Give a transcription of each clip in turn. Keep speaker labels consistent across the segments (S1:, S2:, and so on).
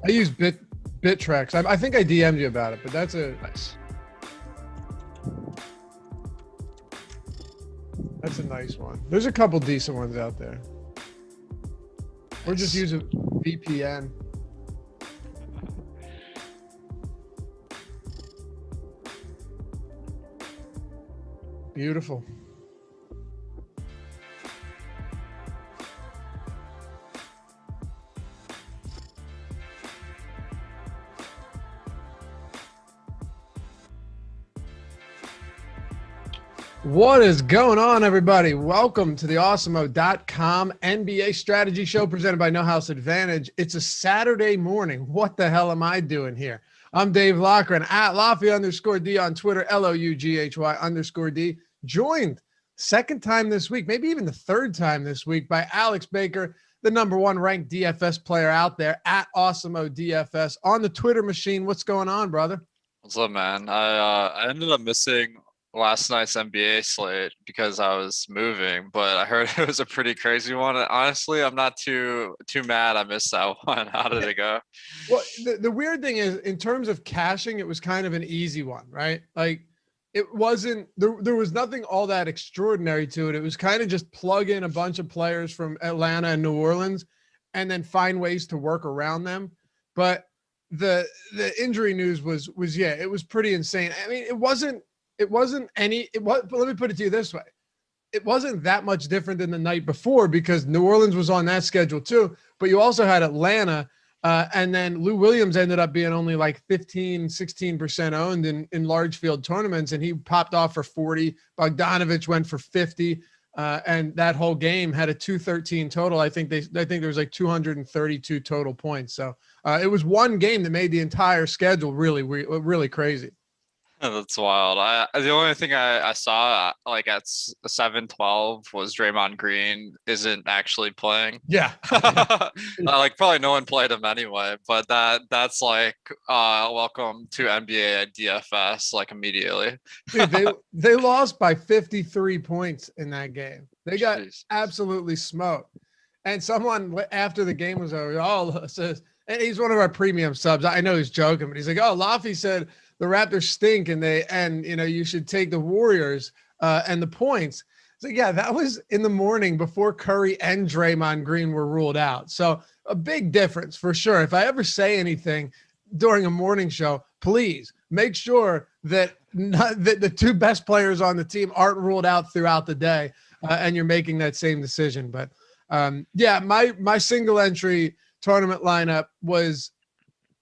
S1: I use BitTrex. I think I DM'd you about it, but that's a nice one. There's a couple decent ones out there. Or just use a VPN. Beautiful. What is going on, everybody? Welcome to the Awesemo.com NBA strategy show presented by No House Advantage. It's a Saturday morning. What the hell am I doing here? I'm Dave Loughran at Laffy_D on Twitter, LOUGHY_D. Joined second time this week, maybe even the third time this week, by Alex Baker, the #1 ranked DFS player out there at Awesemo DFS on the Twitter machine. What's going on, brother?
S2: What's up, man? I ended up missing last night's NBA slate because I was moving, but I heard it was a pretty crazy one. And honestly, I'm not too mad I missed that one. How did it go?
S1: Well, the weird thing is, in terms of cashing, it was kind of an easy one, right? Like, it wasn't there was nothing all that extraordinary to it. It was kind of just plug in a bunch of players from Atlanta and New Orleans and then find ways to work around them. But the injury news was yeah, it was pretty insane. I mean, it wasn't any, but let me put it to you this way. It wasn't that much different than the night before because New Orleans was on that schedule too, but you also had Atlanta, and then Lou Williams ended up being only like 16% owned in large field tournaments, and he popped off for 40. Bogdanovich went for 50, and that whole game had a 213 total. I think there was like 232 total points. So it was one game that made the entire schedule really crazy.
S2: That's wild. The only thing I saw like at 7:12 was Draymond Green isn't actually playing.
S1: Yeah.
S2: Like probably no one played him anyway, but that's like welcome to NBA DFS like immediately.
S1: Dude, they lost by 53 points in that game. They got
S2: Jeez.
S1: absolutely smoked. And someone after the game was over, says, and he's one of our premium subs. I know he's joking, but he's like, Laffy said the Raptors stink and you should take the Warriors and the points. So yeah, that was in the morning before Curry and Draymond Green were ruled out. So a big difference for sure. If I ever say anything during a morning show, please make sure that the two best players on the team aren't ruled out throughout the day, and you're making that same decision. But yeah, my single entry tournament lineup was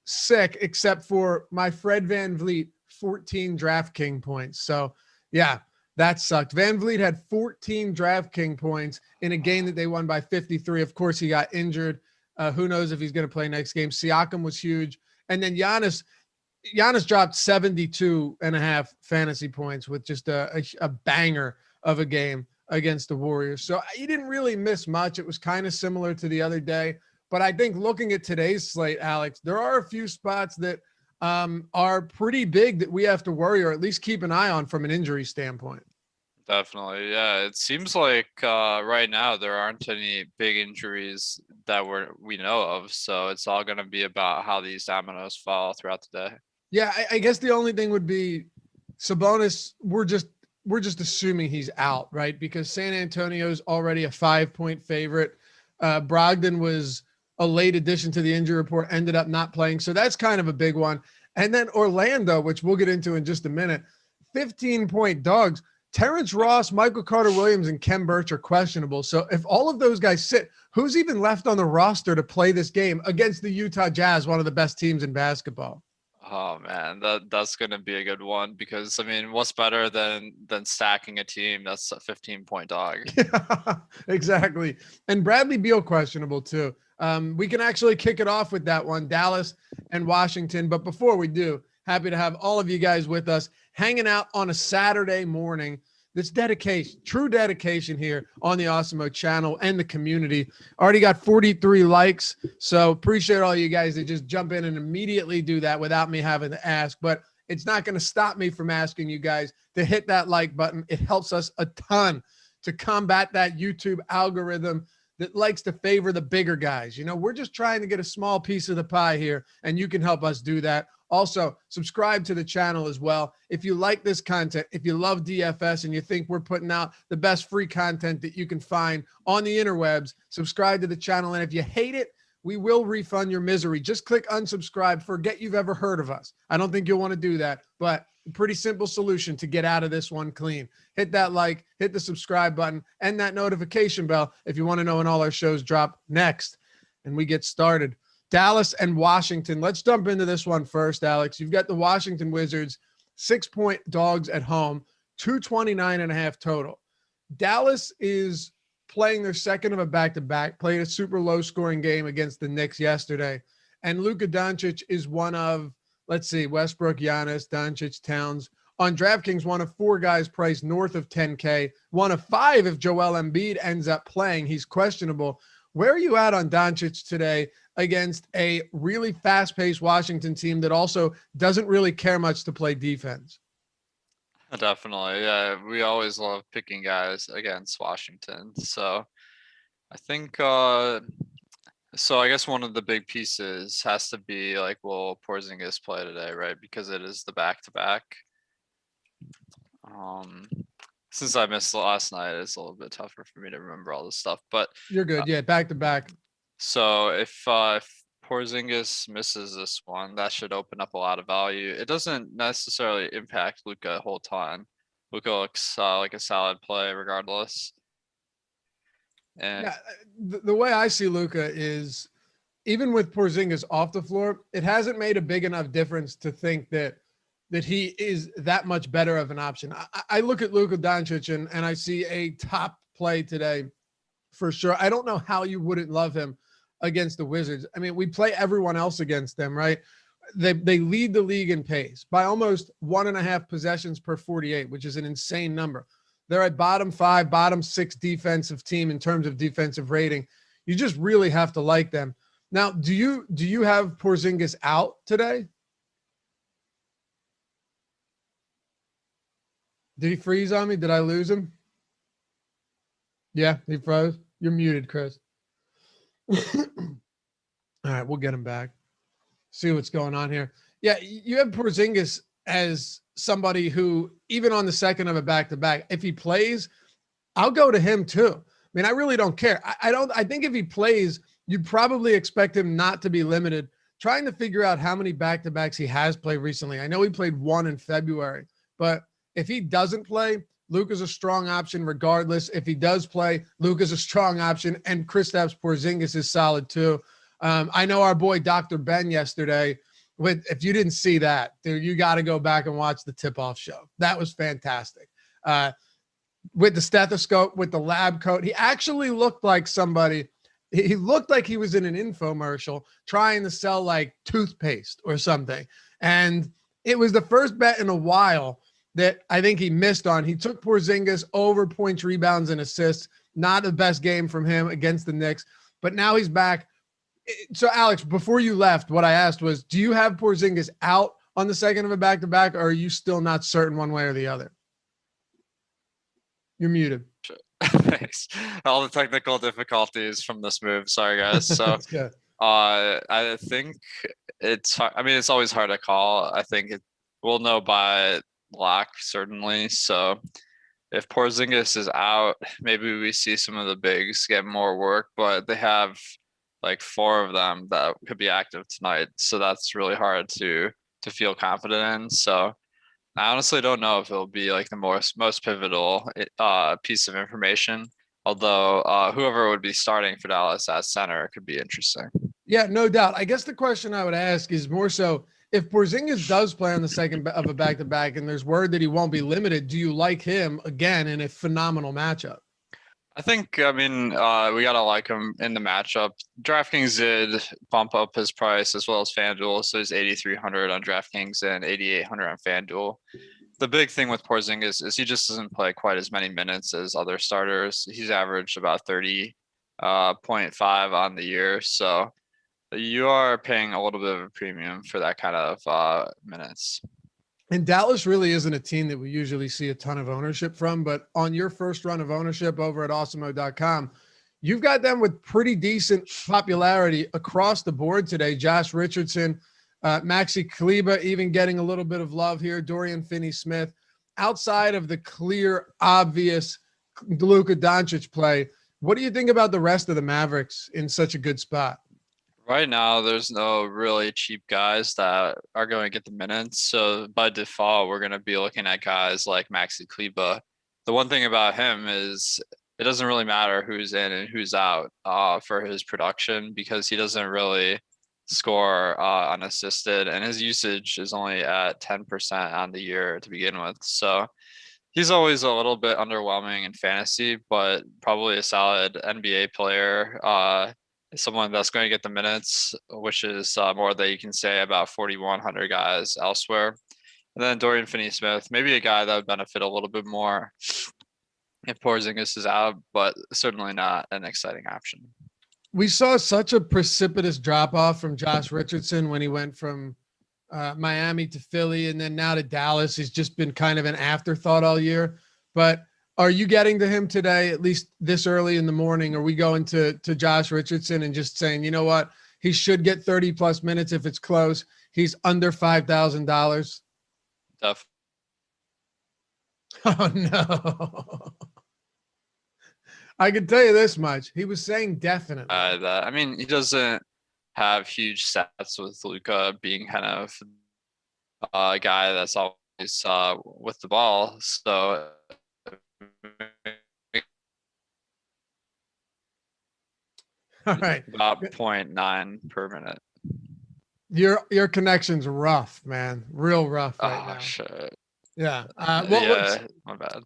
S1: sick, except for my Fred VanVleet 14 DraftKings points. So yeah, that sucked. VanVleet had 14 DraftKings points in a game that they won by 53. Of course, he got injured. Who knows if he's going to play next game. Siakam was huge. And then Giannis dropped 72.5 fantasy points with just a banger of a game against the Warriors. So he didn't really miss much. It was kind of similar to the other day. But I think looking at today's slate, Alex, there are a few spots that are pretty big that we have to worry or at least keep an eye on from an injury standpoint.
S2: Definitely. Yeah. It seems like right now there aren't any big injuries that we know of. So it's all going to be about how these dominoes fall throughout the day.
S1: Yeah, I guess the only thing would be Sabonis. We're just assuming he's out, right? Because San Antonio's already a 5-point favorite. Brogdon was a late addition to the injury report, ended up not playing. So that's kind of a big one. And then Orlando, which we'll get into in just a minute, 15-point dogs. Terrence Ross, Michael Carter-Williams, and Kem Birch are questionable. So if all of those guys sit, who's even left on the roster to play this game against the Utah Jazz, one of the best teams in basketball?
S2: Oh man, that's going to be a good one because I mean, what's better than stacking a team that's a 15-point dog?
S1: Yeah, exactly. And Bradley Beal questionable too. We can actually kick it off with that one, Dallas and Washington. But before we do, happy to have all of you guys with us hanging out on a Saturday morning. This dedication, true dedication here on the Awesemo channel and the community. Already got 43 likes. So appreciate all you guys that just jump in and immediately do that without me having to ask. But it's not going to stop me from asking you guys to hit that like button. It helps us a ton to combat that YouTube algorithm that likes to favor the bigger guys. You know, we're just trying to get a small piece of the pie here, and you can help us do that. Also, subscribe to the channel as well. If you like this content, if you love DFS and you think we're putting out the best free content that you can find on the interwebs, subscribe to the channel. And if you hate it, we will refund your misery. Just click unsubscribe. Forget you've ever heard of us. I don't think you'll want to do that, but a pretty simple solution to get out of this one clean. Hit that like, hit the subscribe button, and that notification bell if you want to know when all our shows drop next. And we get started. Dallas and Washington. Let's jump into this one first, Alex. You've got the Washington Wizards, 6-point dogs at home, 229.5 total. Dallas is playing their second of a back-to-back, played a super low-scoring game against the Knicks yesterday. And Luka Doncic is one of, let's see, Westbrook, Giannis, Doncic, Towns. On DraftKings, one of 4 guys priced north of 10K, one of 5 if Joel Embiid ends up playing. He's questionable. Where are you at on Doncic today against a really fast-paced Washington team that also doesn't really care much to play defense?
S2: Definitely. Yeah, we always love picking guys against Washington. So I think so I guess one of the big pieces has to be like, will Porzingis play today, right? Because it is the back-to-back. Since I missed last night, it's a little bit tougher for me to remember all this stuff. But
S1: you're good. Yeah, back-to-back.
S2: So if Porzingis misses this one, that should open up a lot of value. It doesn't necessarily impact Luka a whole ton. Luka looks like a solid play regardless. And
S1: yeah, the way I see Luka is, even with Porzingis off the floor, it hasn't made a big enough difference to think that he is that much better of an option. I look at Luka Doncic and I see a top play today for sure. I don't know how you wouldn't love him against the Wizards. I mean, we play everyone else against them, right? They lead the league in pace by almost 1.5 possessions per 48, which is an insane number. They're at bottom 5, bottom 6 defensive team in terms of defensive rating. You just really have to like them. Now, do you have Porzingis out today? Did he freeze on me? Did I lose him? Yeah, he froze. You're muted, Chris. All right, we'll get him back. See what's going on here. Yeah, you have Porzingis as somebody who, even on the second of a back-to-back, if he plays, I'll go to him too. I mean, I really don't care. I think if he plays, you'd probably expect him not to be limited. Trying to figure out how many back-to-backs he has played recently. I know he played 1 in February, but if he doesn't play, Luka's a strong option regardless. If he does play, Luka's a strong option, and Kristaps Porzingis is solid too. I know our boy Dr. Ben yesterday, if you didn't see that, dude, you got to go back and watch the tip-off show. That was fantastic. With the stethoscope, with the lab coat, he actually looked like somebody. He looked like he was in an infomercial trying to sell like toothpaste or something. And it was the first bet in a while that I think he missed on. He took Porzingis over points, rebounds, and assists. Not the best game from him against the Knicks, but now he's back. So, Alex, before you left, what I asked was, do you have Porzingis out on the second of a back-to-back, or are you still not certain one way or the other? You're muted.
S2: Thanks. All the technical difficulties from this move. Sorry, guys. So, I think it's hard. I mean, it's always hard to call. I think we'll know by lock, certainly. So if Porzingis is out, maybe we see some of the bigs get more work, but they have like 4 of them that could be active tonight. So that's really hard to feel confident in. So I honestly don't know if it'll be like the most pivotal piece of information. Although whoever would be starting for Dallas at center could be interesting.
S1: Yeah, no doubt. I guess the question I would ask is more so, if Porzingis does play on the second of a back-to-back and there's word that he won't be limited, do you like him again in a phenomenal matchup?
S2: I mean, we got to like him in the matchup. DraftKings did bump up his price as well as FanDuel. So he's 8,300 on DraftKings and 8,800 on FanDuel. The big thing with Porzingis is he just doesn't play quite as many minutes as other starters. He's averaged about 30.5 on the year. So you are paying a little bit of a premium for that kind of minutes.
S1: And Dallas really isn't a team that we usually see a ton of ownership from, but on your first run of ownership over at Awesemo.com, You've got them with pretty decent popularity across the board today. Josh Richardson, Maxi Kleber even getting a little bit of love here. Dorian Finney-Smith. Outside of the clear, obvious Luka Doncic play, what do you think about the rest of the Mavericks in such a good spot?
S2: Right now, there's no really cheap guys that are going to get the minutes. So by default, we're going to be looking at guys like Maxi Kleber. The one thing about him is it doesn't really matter who's in and who's out for his production because he doesn't really score unassisted, and his usage is only at 10% on the year to begin with. So he's always a little bit underwhelming in fantasy, but probably a solid NBA player. Someone that's going to get the minutes, which is more that you can say about 4,100 guys elsewhere. And then Dorian Finney-Smith, maybe a guy that would benefit a little bit more if Porzingis is out, but certainly not an exciting option.
S1: We saw such a precipitous drop-off from Josh Richardson when he went from Miami to Philly and then now to Dallas. He's just been kind of an afterthought all year. But are you getting to him today, at least this early in the morning? Are we going to Josh Richardson and just saying, you know what, he should get 30-plus minutes if it's close? He's under $5,000.
S2: Tough.
S1: Oh, no. I can tell you this much. He was saying definitely.
S2: I mean, he doesn't have huge stats with Luka being kind of a guy that's always with the ball. So
S1: all right,
S2: about 0.9 per minute.
S1: Your connection's rough, man. Real rough right now.
S2: Shit.
S1: Yeah.
S2: My bad.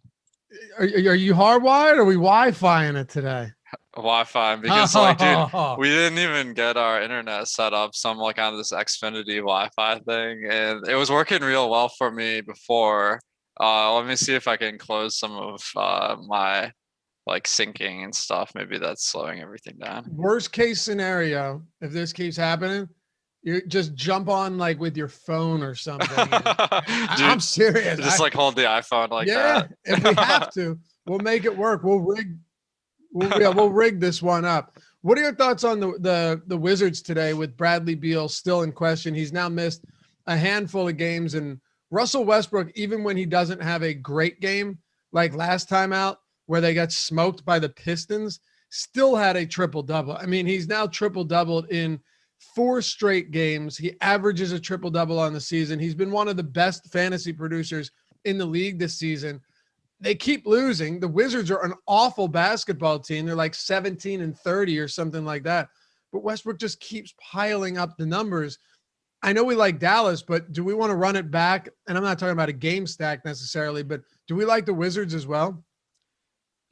S1: Are you hardwired or are we Wi-Fiing it today?
S2: Wi-Fi, because like, dude, we didn't even get our internet set up. So I'm like on this Xfinity Wi-Fi thing, and it was working real well for me before. Let me see if I can close some of my like syncing and stuff. Maybe that's slowing everything down.
S1: Worst case scenario, if this keeps happening, you just jump on like with your phone or something. Dude, I'm serious.
S2: Just like hold the iPhone like that.
S1: Yeah, if we have to, we'll make it work. We'll rig this one up. What are your thoughts on the Wizards today with Bradley Beal still in question? He's now missed a handful of games, and Russell Westbrook, even when he doesn't have a great game like last time out where they got smoked by the Pistons, still had a triple-double. I mean, he's now triple-doubled in 4 straight games. He averages a triple-double on the season. He's been one of the best fantasy producers in the league this season. They keep losing. The Wizards are an awful basketball team. They're like 17-30 or something like that. But Westbrook just keeps piling up the numbers. I know we like Dallas, but do we want to run it back? And I'm not talking about a game stack necessarily, but do we like the Wizards as well?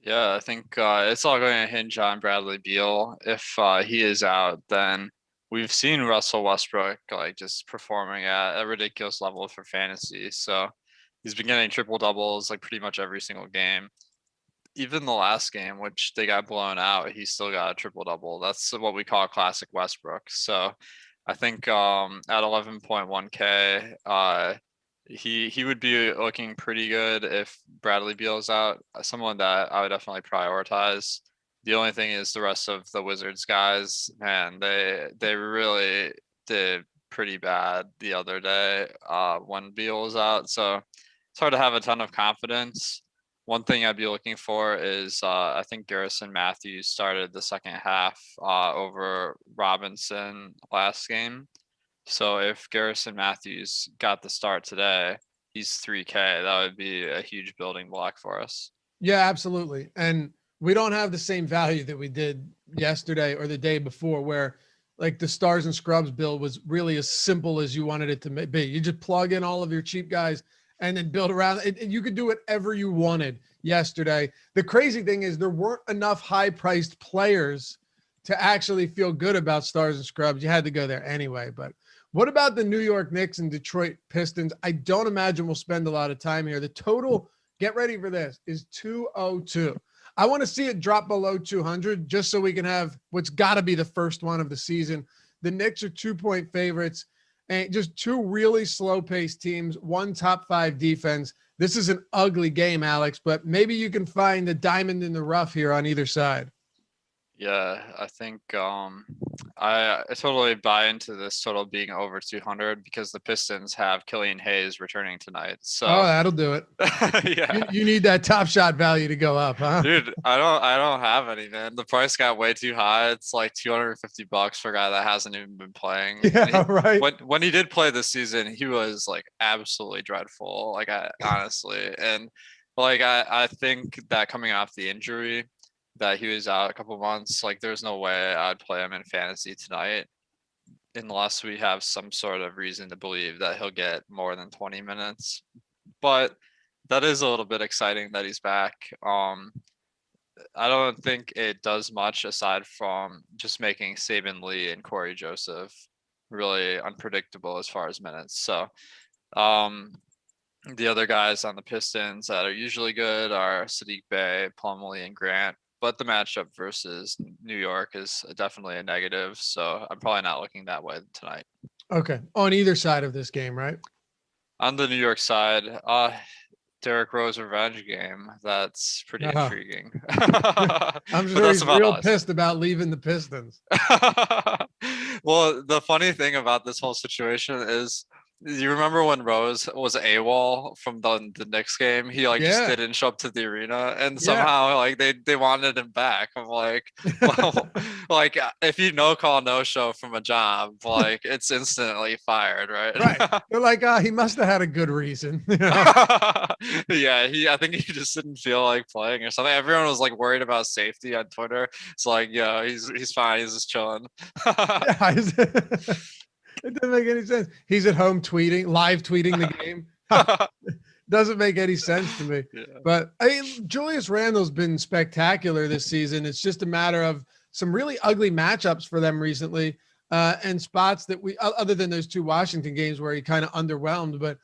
S2: Yeah, I think it's all going to hinge on Bradley Beal. If he is out, then we've seen Russell Westbrook like just performing at a ridiculous level for fantasy. So he's been getting triple doubles like pretty much every single game. Even the last game, which they got blown out, he still got a triple double. That's what we call classic Westbrook. So I think at 11.1K, he would be looking pretty good if Bradley Beal's out. Someone that I would definitely prioritize. The only thing is the rest of the Wizards guys, man, they really did pretty bad the other day when Beal was out. So it's hard to have a ton of confidence. One thing I'd be looking for is I think Garrison Matthews started the second half over Robinson last game. So if Garrison Matthews got the start today, he's 3K. That would be a huge building block for us.
S1: Yeah, absolutely. And we don't have the same value that we did yesterday or the day before where like the Stars and Scrubs build was really as simple as you wanted it to be. You just plug in all of your cheap guys and then build around it. You could do whatever you wanted yesterday. The crazy thing is there weren't enough high-priced players to actually feel good about Stars and Scrubs. You had to go there anyway. But what about the New York Knicks and Detroit Pistons? I don't imagine we'll spend a lot of time here. The total, get ready for this, is 202. I want to see it drop below 200 just so we can have what's got to be the first one of the season. The Knicks are 2-point favorites. And just 2 really slow-paced teams, 1 top-5 defense. This is an ugly game, Alex, but maybe you can find the diamond in the rough here on either side.
S2: Yeah, I think I totally buy into this total being over 200 because the Pistons have Killian Hayes returning tonight.
S1: Oh,
S2: So
S1: that'll do it.
S2: yeah.
S1: You need that top shot value to go up, huh?
S2: Dude, I don't have any, man. The price got way too high. It's like $250 for a guy that hasn't even been playing. And
S1: Yeah, right.
S2: when he did play this season, he was like absolutely dreadful. Like I honestly, and like I think that coming off the injury that he was out a couple months, like there's no way I'd play him in fantasy tonight unless we have some sort of reason to believe that he'll get more than 20 minutes. But that is a little bit exciting that he's back. I don't think it does much aside from just making Saban Lee and Corey Joseph really unpredictable as far as minutes. So um, the other guys on the Pistons that are usually good are Sadiq Bey, Plumlee, and Grant. But the matchup versus New York is definitely a negative. So I'm probably not looking that way tonight.
S1: Okay. On either side of this game, right?
S2: On the New York side, Derrick Rose revenge game. That's pretty intriguing.
S1: I'm
S2: But
S1: sure
S2: that's
S1: he's
S2: about
S1: real
S2: us.
S1: pissed about leaving the Pistons.
S2: Well, the funny thing about this whole situation is you remember when Rose was AWOL from the Knicks game? He like just
S1: Yeah.
S2: didn't show up to the arena and
S1: Yeah.
S2: somehow like they wanted him back. I'm like, well, like if you no call no show from a job, like it's instantly fired, right?
S1: Right. They're like, he must have had a good reason.
S2: Yeah, I think he just didn't feel like playing or something. Everyone was like worried about safety on Twitter. It's like, yeah, he's fine. He's just chilling.
S1: Yeah, it doesn't make any sense. He's at home tweeting, live tweeting the game. Doesn't make any sense to me.
S2: Yeah.
S1: But Julius Randle's been spectacular this season. It's just a matter of some really ugly matchups for them recently, and spots that other than those two Washington games where he kind of underwhelmed. But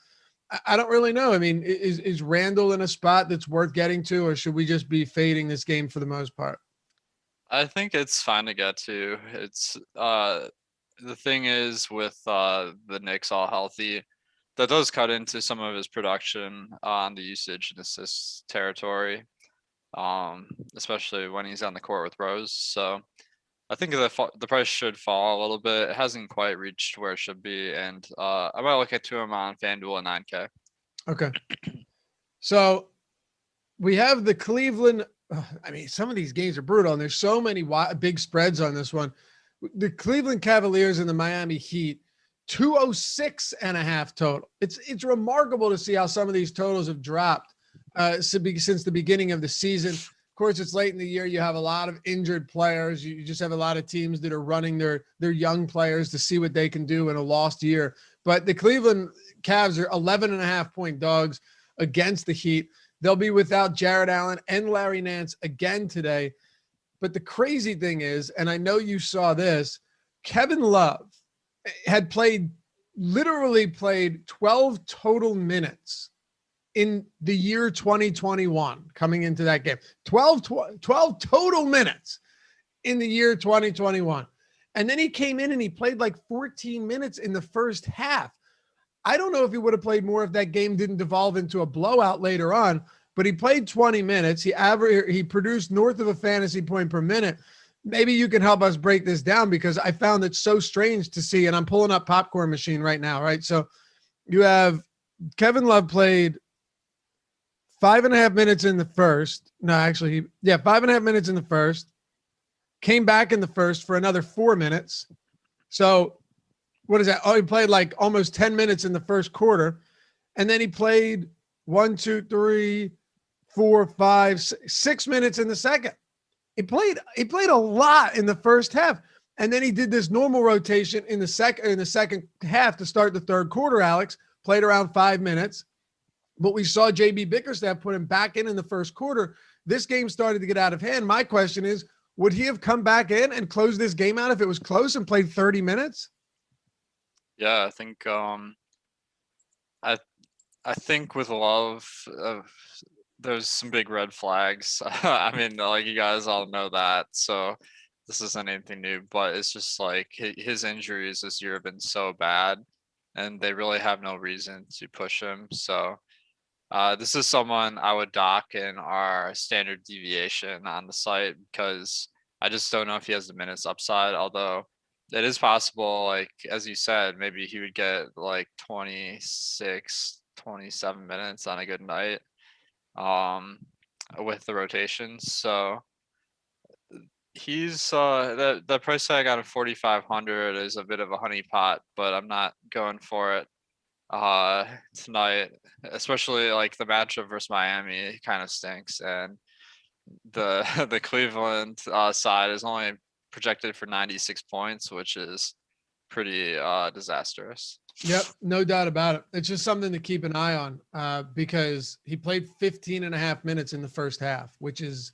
S1: I don't really know. I mean, is Randle in a spot that's worth getting to, or should we just be fading this game for the most part?
S2: I think it's fine to get to. It's the thing is with the Knicks all healthy, that does cut into some of his production on the usage and assist territory, especially when he's on the court with Rose. So I think the price should fall a little bit. It hasn't quite reached where it should be, and I might look at him on FanDuel at 9K.
S1: Okay. So we have the Cleveland. I mean, some of these games are brutal, and there's so many big spreads on this one. The Cleveland Cavaliers and the Miami Heat, 206.5 total. It's remarkable to see how some of these totals have dropped since the beginning of the season. Of course, it's late in the year. You have a lot of injured players. You just have a lot of teams that are running their young players to see what they can do in a lost year. But the Cleveland Cavs are 11.5-point dogs against the Heat. They'll be without Jared Allen and Larry Nance again today. But the crazy thing is, and I know you saw this, Kevin Love had literally played 12 total minutes in the year 2021 coming into that game. 12 total minutes in the year 2021. And then he came in and he played like 14 minutes in the first half. I don't know if he would have played more if that game didn't devolve into a blowout later on, but he played 20 minutes. He produced north of a fantasy point per minute. Maybe you can help us break this down because I found it so strange to see, and I'm pulling up Popcorn Machine right now, right? So you have Kevin Love played 5.5 minutes in the first. No, actually, 5.5 minutes in the first. Came back in the first for another 4 minutes. So what is that? Oh, he played like almost 10 minutes in the first quarter. And then he played 1, 2, 3, 4, 5, 6 minutes in the second. He played a lot in the first half. And then he did this normal rotation in the second half to start the third quarter, Alex. Played around 5 minutes. But we saw JB Bickerstaff put him back in the first quarter. This game started to get out of hand. My question is, would he have come back in and closed this game out if it was close and played 30 minutes?
S2: Yeah, I think I think with Love, there's some big red flags. I mean, like you guys all know that, so this isn't anything new. But it's just like his injuries this year have been so bad, and they really have no reason to push him. So this is someone I would dock in our standard deviation on the site because I just don't know if he has the minutes upside, although it is possible, like, as you said, maybe he would get like 26, 27 minutes on a good night um, with the rotations. So he's the price tag out of 4,500 is a bit of a honeypot, but I'm not going for it tonight, especially like the matchup versus Miami kind of stinks, and the the Cleveland side is only projected for 96 points, which is pretty disastrous.
S1: Yep, no doubt about it. It's just something to keep an eye on because he played 15 and a half minutes in the first half, which is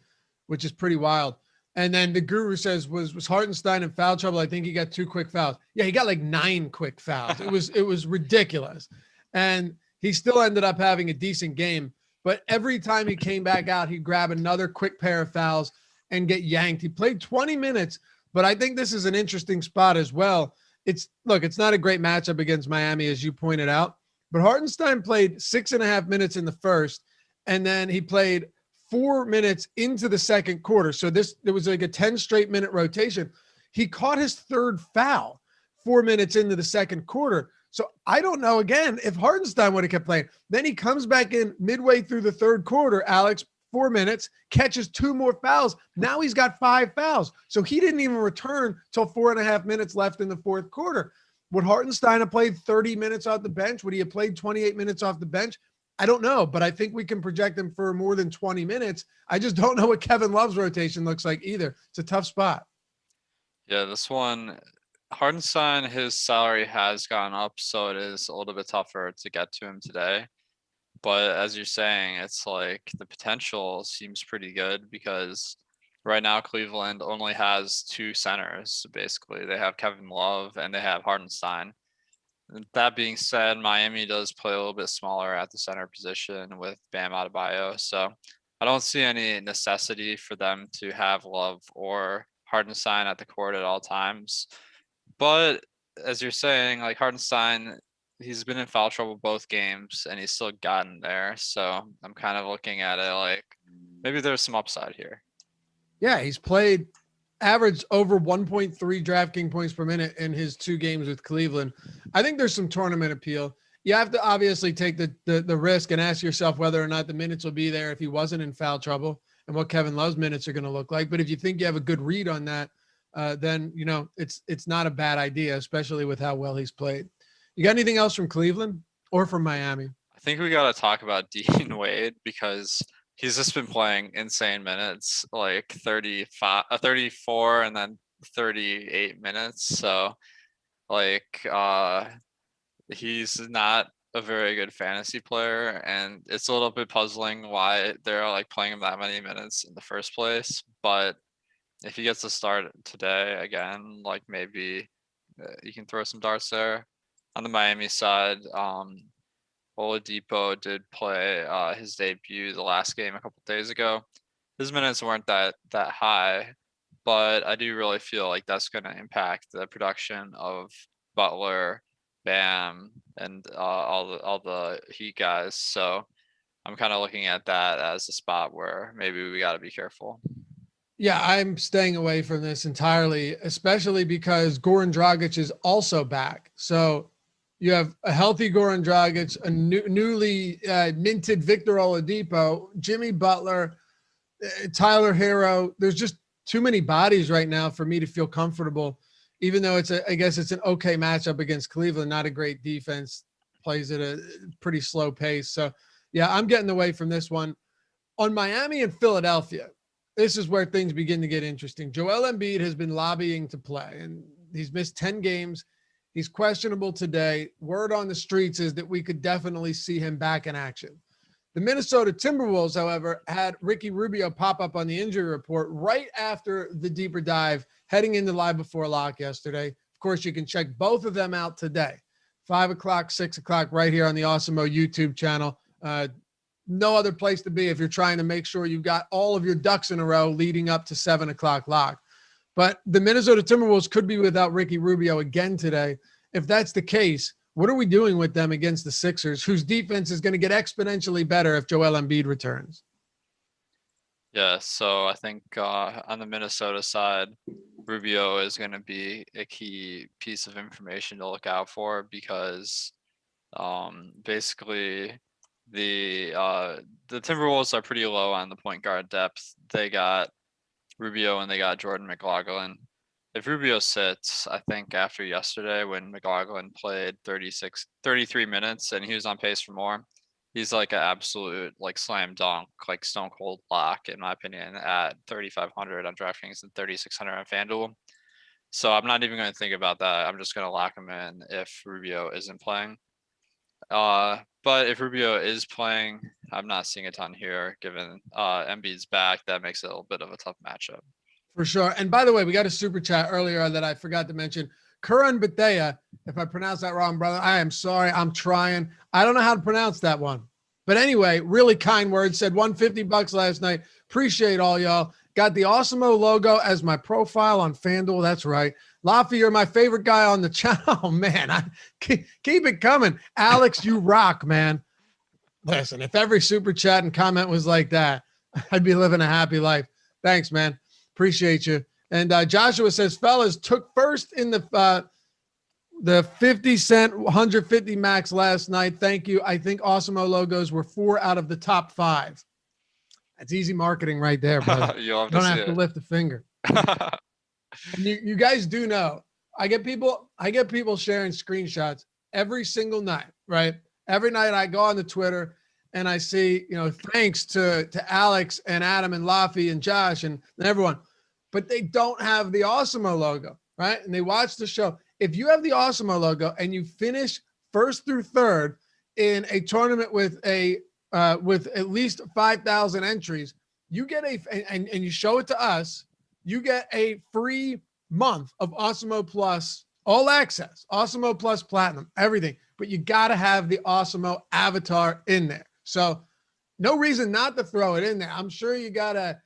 S1: pretty wild. And then the guru says, was Hartenstein in foul trouble? I think he got 2 quick fouls. Yeah, he got like 9 quick fouls. It was ridiculous. And he still ended up having a decent game. But every time he came back out, he'd grab another quick pair of fouls and get yanked. He played 20 minutes, but I think this is an interesting spot as well. It's not a great matchup against Miami, as you pointed out, but Hartenstein played 6.5 minutes in the first, and then he played 4 minutes into the second quarter. So there was like a 10 straight minute rotation. He caught his 3rd foul 4 minutes into the second quarter. So I don't know, again, if Hartenstein would have kept playing. Then he comes back in midway through the third quarter, Alex, 4 minutes, catches 2 more fouls. Now he's got 5 fouls. So he didn't even return till 4.5 minutes left in the fourth quarter. Would Hartenstein have played 30 minutes off the bench? Would he have played 28 minutes off the bench? I don't know, but I think we can project him for more than 20 minutes. I just don't know what Kevin Love's rotation looks like either. It's a tough spot.
S2: Yeah, this one, Hartenstein, his salary has gone up, so it is a little bit tougher to get to him today. But as you're saying, it's like the potential seems pretty good because right now Cleveland only has 2 centers, basically. They have Kevin Love and they have Hartenstein. That being said, Miami does play a little bit smaller at the center position with Bam Adebayo. So I don't see any necessity for them to have Love or Hartenstein at the court at all times. But as you're saying, like Hartenstein, he's been in foul trouble both games and he's still gotten there. So I'm kind of looking at it like maybe there's some upside here.
S1: Yeah, he's played averaged over 1.3 DraftKings points per minute in his 2 games with Cleveland. I think there's some tournament appeal. You have to obviously take the risk and ask yourself whether or not the minutes will be there if he wasn't in foul trouble and what Kevin Love's minutes are going to look like. But if you think you have a good read on that, then, it's not a bad idea, especially with how well he's played. You got anything else from Cleveland or from Miami?
S2: I think we got to talk about Dean Wade because he's just been playing insane minutes, like 34 and then 38 minutes. So like he's not a very good fantasy player, and it's a little bit puzzling why they're like playing him that many minutes in the first place. But if he gets to start today again, like maybe you can throw some darts there. On the Miami side, Oladipo did play his debut the last game a couple days ago. His minutes weren't that high, but I do really feel like that's going to impact the production of Butler, Bam, and all the Heat guys. So I'm kind of looking at that as a spot where maybe we got to be careful.
S1: Yeah, I'm staying away from this entirely, especially because Goran Dragic is also back. So you have a healthy Goran Dragic, a newly minted Victor Oladipo, Jimmy Butler, Tyler Hero. There's just too many bodies right now for me to feel comfortable, even though I guess it's an okay matchup against Cleveland, not a great defense, plays at a pretty slow pace. So, yeah, I'm getting away from this one. On Miami and Philadelphia, this is where things begin to get interesting. Joel Embiid has been lobbying to play, and he's missed 10 games. He's questionable today. Word on the streets is that we could definitely see him back in action. The Minnesota Timberwolves, however, had Ricky Rubio pop up on the injury report right after the deeper dive heading into Live Before Lock yesterday. Of course, you can check both of them out today, 5 o'clock, 6 o'clock, right here on the Awesemo YouTube channel. No other place to be if you're trying to make sure you've got all of your ducks in a row leading up to 7 o'clock lock. But the Minnesota Timberwolves could be without Ricky Rubio again today. If that's the case, what are we doing with them against the Sixers, whose defense is going to get exponentially better if Joel Embiid returns?
S2: Yeah, so I think on the Minnesota side, Rubio is going to be a key piece of information to look out for because basically the Timberwolves are pretty low on the point guard depth. They got Rubio and they got Jordan McLaughlin. If Rubio sits, I think after yesterday when McLaughlin played 33 minutes and he was on pace for more, he's like an absolute like slam dunk, like stone cold lock in my opinion at 3,500 on DraftKings and 3,600 on FanDuel. So I'm not even going to think about that. I'm just going to lock him in if Rubio isn't playing. But if Rubio is playing, I'm not seeing a ton here given Embiid's back. That makes it a little bit of a tough matchup.
S1: For sure. And by the way, we got a super chat earlier that I forgot to mention. Curran Batea, if I pronounce that wrong, brother, I am sorry. I'm trying. I don't know how to pronounce that one. But anyway, really kind words. Said $150 last night. Appreciate all y'all. Got the Awesemo logo as my profile on FanDuel. That's right. Laffy, you're my favorite guy on the channel. Oh, man, keep it coming. Alex, you rock, man. Listen, if every super chat and comment was like that, I'd be living a happy life. Thanks, man. Appreciate you. And Joshua says, fellas, took first in the 50 cent 150 max last night. Thank you. I think Awesemo logos were 4 out of the top 5. That's easy marketing right there, brother.
S2: You'll
S1: Don't have to lift a finger. And you guys do know, I get people sharing screenshots every single night, right? Every night I go on the Twitter and I see, thanks to Alex and Adam and Laffy and Josh and everyone, but they don't have the Awesemo logo, right? And they watch the show. If you have the Awesemo logo and you finish first through third in a tournament with at least 5,000 entries, you get and you show it to us, you get a free month of Awesemo Plus all access, Awesemo Plus Platinum, everything. But you got to have the Awesemo avatar in there. So no reason not to throw it in there. I'm sure you got a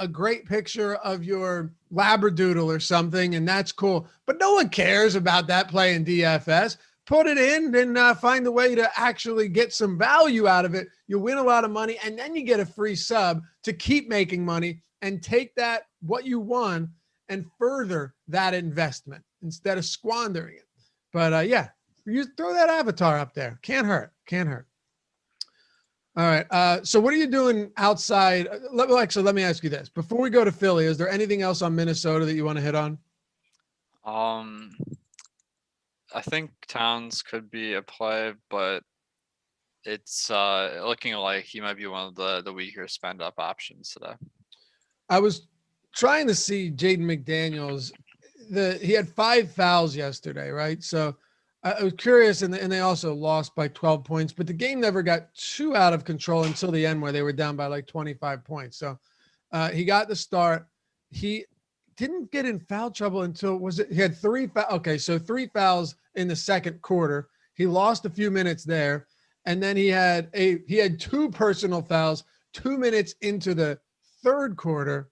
S1: great picture of your Labradoodle or something, and that's cool. But no one cares about that playing DFS. Put it in and find a way to actually get some value out of it. You win a lot of money, and then you get a free sub to keep making money and take that, what you won, and further that investment instead of squandering it. But yeah, you throw that avatar up there. Can't hurt. All right. So what are you doing outside? Let me ask you this. Before we go to Philly, is there anything else on Minnesota that you want to hit on?
S2: I think Towns could be a play, but it's looking like he might be one of the weaker spend up options today.
S1: I was trying to see Jaden McDaniels. He had 5 fouls yesterday, right? So I was curious, and they also lost by 12 points, but the game never got too out of control until the end where they were down by like 25 points. So he got the start. He didn't get in foul trouble until he had 3 fouls. Okay, so 3 fouls in the second quarter. He lost a few minutes there, and then he had 2 personal fouls 2 minutes into the third quarter.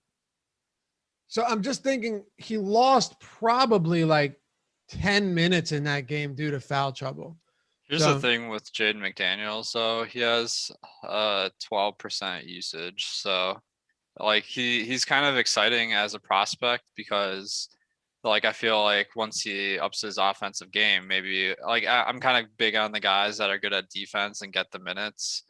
S1: So I'm just thinking he lost probably like 10 minutes in that game due to foul trouble.
S2: Here's the thing with Jaden McDaniels, though. He has 12% usage. So like he's kind of exciting as a prospect because like I feel like once he ups his offensive game, maybe like I'm kind of big on the guys that are good at defense and get the minutes,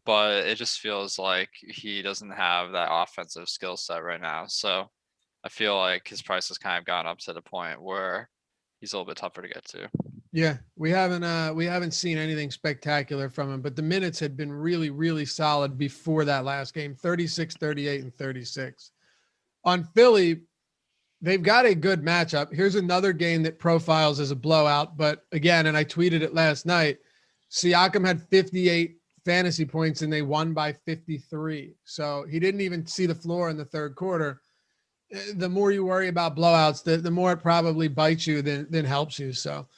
S2: but it just feels like he doesn't have that offensive skill set right now. So I feel like his price has kind of gone up to the point where he's a little bit tougher to get to.
S1: Yeah, we haven't seen anything spectacular from him, but the minutes had been really, really solid before that last game, 36, 38, and 36. On Philly, they've got a good matchup. Here's another game that profiles as a blowout, but again, and I tweeted it last night, Siakam had 58 fantasy points and they won by 53. So he didn't even see the floor in the third quarter. The more you worry about blowouts, the more it probably bites you than helps you. So,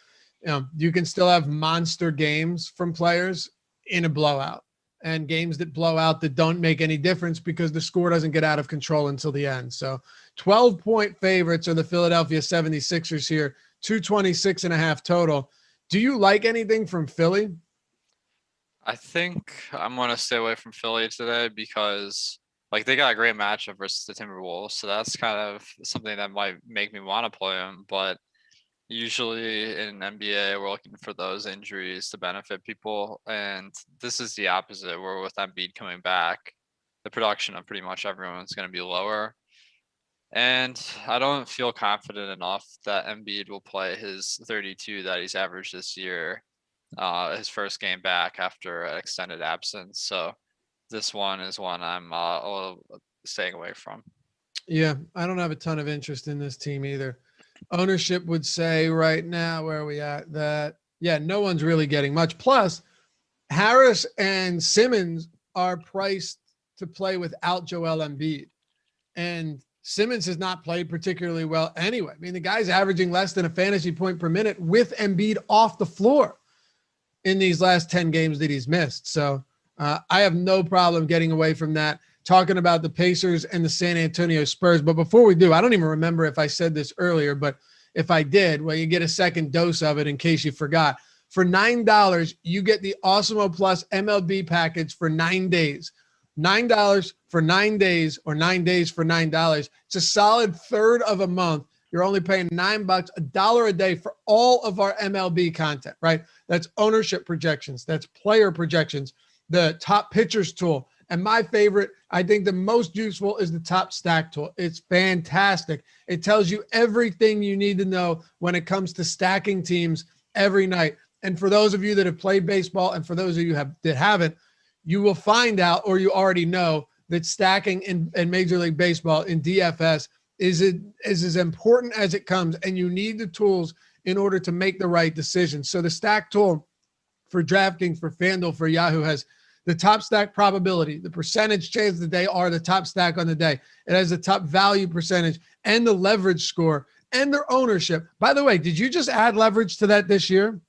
S1: you can still have monster games from players in a blowout and games that blow out that don't make any difference because the score doesn't get out of control until the end. So 12-point favorites are the Philadelphia 76ers here, 226.5 total. Do you like anything from Philly?
S2: I think I'm going to stay away from Philly today because like they got a great matchup versus the Timberwolves, so that's kind of something that might make me want to play him. But usually in NBA, we're looking for those injuries to benefit people, and this is the opposite. Where with Embiid coming back, the production of pretty much everyone's going to be lower. And I don't feel confident enough that Embiid will play his 32 that he's averaged this year, his first game back after an extended absence. So this one is one I'm a little staying away from.
S1: Yeah, I don't have a ton of interest in this team either. Ownership would say right now, where are we at? That, yeah, no one's really getting much. Plus, Harris and Simmons are priced to play without Joel Embiid. And Simmons has not played particularly well anyway. I mean, the guy's averaging less than a fantasy point per minute with Embiid off the floor in these last 10 games that he's missed. So I have no problem getting away from that, talking about the Pacers and the San Antonio Spurs. But before we do, I don't even remember if I said this earlier, but if I did, well, you get a second dose of it in case you forgot. For $9, you get the Awesemo Plus MLB package for 9 days. $9 for 9 days, or 9 days for $9. It's a solid third of a month. You're only paying $9, $1 a day for all of our MLB content, right? That's ownership projections. That's player projections, the top pitchers tool. And my favorite, I think the most useful, is the top stack tool. It's fantastic. It tells you everything you need to know when it comes to stacking teams every night. And for those of you that have played baseball, and for those of you that haven't, you will find out, or you already know, that stacking in Major League Baseball in DFS is as important as it comes, and you need the tools in order to make the right decisions. So the stack tool for DraftKings, for FanDuel, for Yahoo has the top stack probability, the percentage chance that they are the top stack on the day. It has the top value percentage and the leverage score and their ownership. By the way, did you just add leverage to that this year?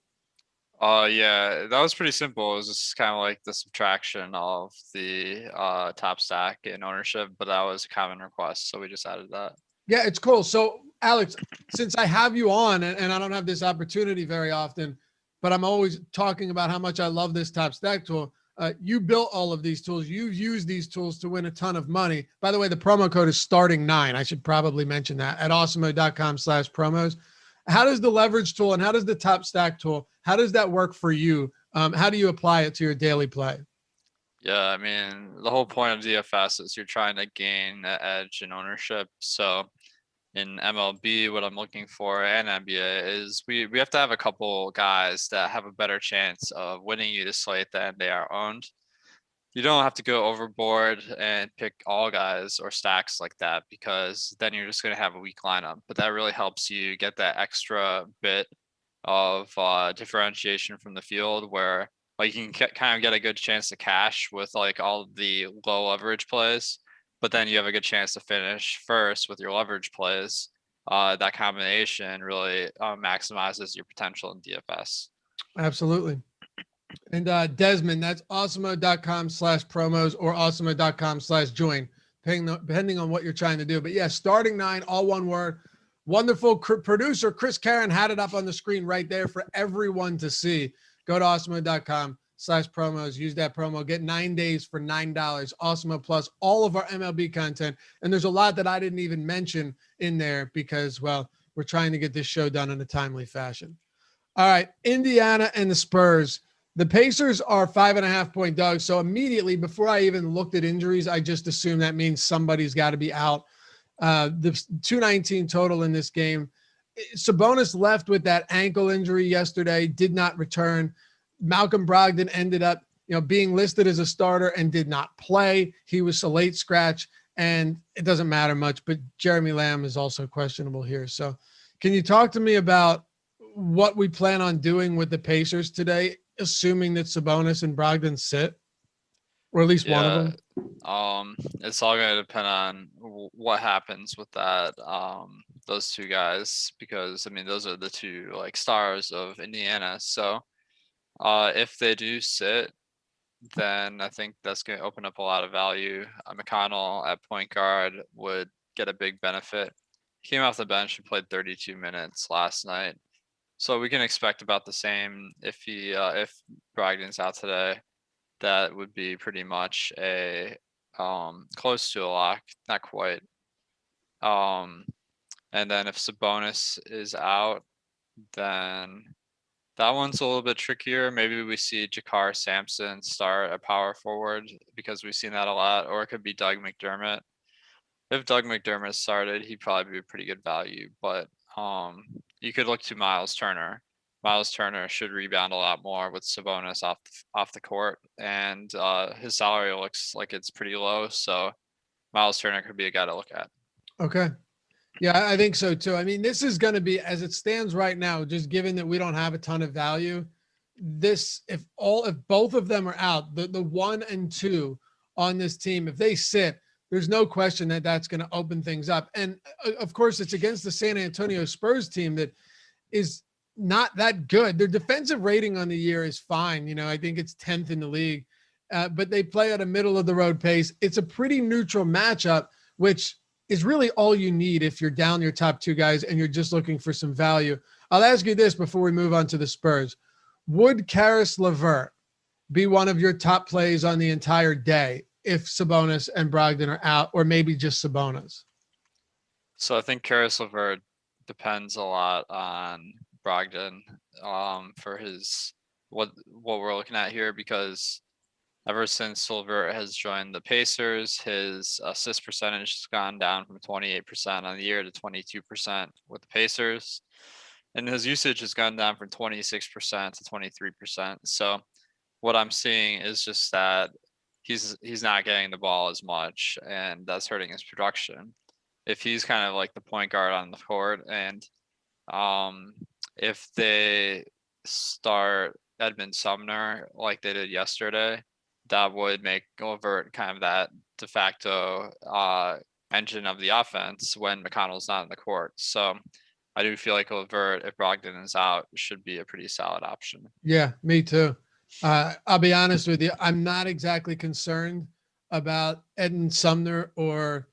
S2: Yeah, that was pretty simple. It was just kind of like the subtraction of the top stack in ownership, but that was a common request, so we just added that.
S1: Yeah, it's cool. So, Alex, since I have you on, and I don't have this opportunity very often, but I'm always talking about how much I love this top stack tool. You built all of these tools. You've used these tools to win a ton of money. By the way, the promo code is starting9. I should probably mention that at awesemo.com/promos. How does the leverage tool and how does the top stack tool, how does that work for you? How do you apply it to your daily play?
S2: Yeah, I mean, the whole point of DFS is you're trying to gain an edge in ownership. So in MLB, what I'm looking for, and NBA, is we have to have a couple guys that have a better chance of winning you the slate than they are owned. You don't have to go overboard and pick all guys or stacks like that, because then you're just going to have a weak lineup. But that really helps you get that extra bit of differentiation from the field, where like you can kind of get a good chance to cash with like all the low leverage plays, but then you have a good chance to finish first with your leverage plays. That combination really maximizes your potential in DFS.
S1: Absolutely. And Desmond, that's awesemo.com/promos or awesemo.com/join, depending on what you're trying to do. But yeah, starting9, all one word. Wonderful producer Chris Karen had it up on the screen right there for everyone to see. Go to awesemo.com/promos. Use that promo. Get 9 days for $9. Awesemo Plus, all of our MLB content. And there's a lot that I didn't even mention in there because, well, we're trying to get this show done in a timely fashion. All right, Indiana and the Spurs. The Pacers are 5.5-point dogs. So immediately, before I even looked at injuries, I just assumed that means somebody's got to be out. The 219 total in this game. Sabonis left with that ankle injury yesterday, did not return. Malcolm Brogdon ended up, being listed as a starter and did not play. He was a late scratch, and it doesn't matter much, but Jeremy Lamb is also questionable here. So can you talk to me about what we plan on doing with the Pacers today, assuming that Sabonis and Brogdon sit, or at least one of them?
S2: It's all going to depend on what happens with that, those two guys, because I mean, those are the two like stars of Indiana. So if they do sit, then I think that's going to open up a lot of value. McConnell at point guard would get a big benefit. He came off the bench and played 32 minutes last night. So we can expect about the same if Brogdon's out today. That would be pretty much a close to a lock, not quite. Um, and then if Sabonis is out, then that one's a little bit trickier. Maybe we see Jakar Sampson start at power forward because we've seen that a lot, or it could be Doug McDermott. If Doug McDermott started, he'd probably be a pretty good value, but you could look to Miles Turner. Miles Turner should rebound a lot more with Sabonis off the court, and his salary looks like it's pretty low, so Miles Turner could be a guy to look at.
S1: Okay. Yeah, I think so too. I mean, this is going to be, as it stands right now, just given that we don't have a ton of value, this, if both of them are out, the 1 and 2 on this team, if they sit, there's no question that that's going to open things up. And of course, it's against the San Antonio Spurs team that is not that good. Their defensive rating on the year is fine. You know, I think it's 10th in the league, but they play at a middle of the road pace. It's a pretty neutral matchup, which is really all you need if you're down your top 2 guys and you're just looking for some value. I'll ask you this before we move on to the Spurs. Would Karis LeVert be one of your top plays on the entire day if Sabonis and Brogdon are out, or maybe just Sabonis?
S2: So I think Karis LeVert depends a lot on Brogdon for his what we're looking at here, because ever since LeVert has joined the Pacers, his assist percentage has gone down from 28% on the year to 22% with the Pacers. And his usage has gone down from 26% to 23%. So what I'm seeing is just that he's not getting the ball as much, and that's hurting his production. If he's kind of like the point guard on the court, and if they start Edmund Sumner like they did yesterday, that would make LeVert kind of that de facto engine of the offense when McConnell's not in the court. So I do feel like LeVert, if Brogdon is out, should be a pretty solid option.
S1: Yeah, me too. I'll be honest with you. I'm not exactly concerned about Edmund Sumner or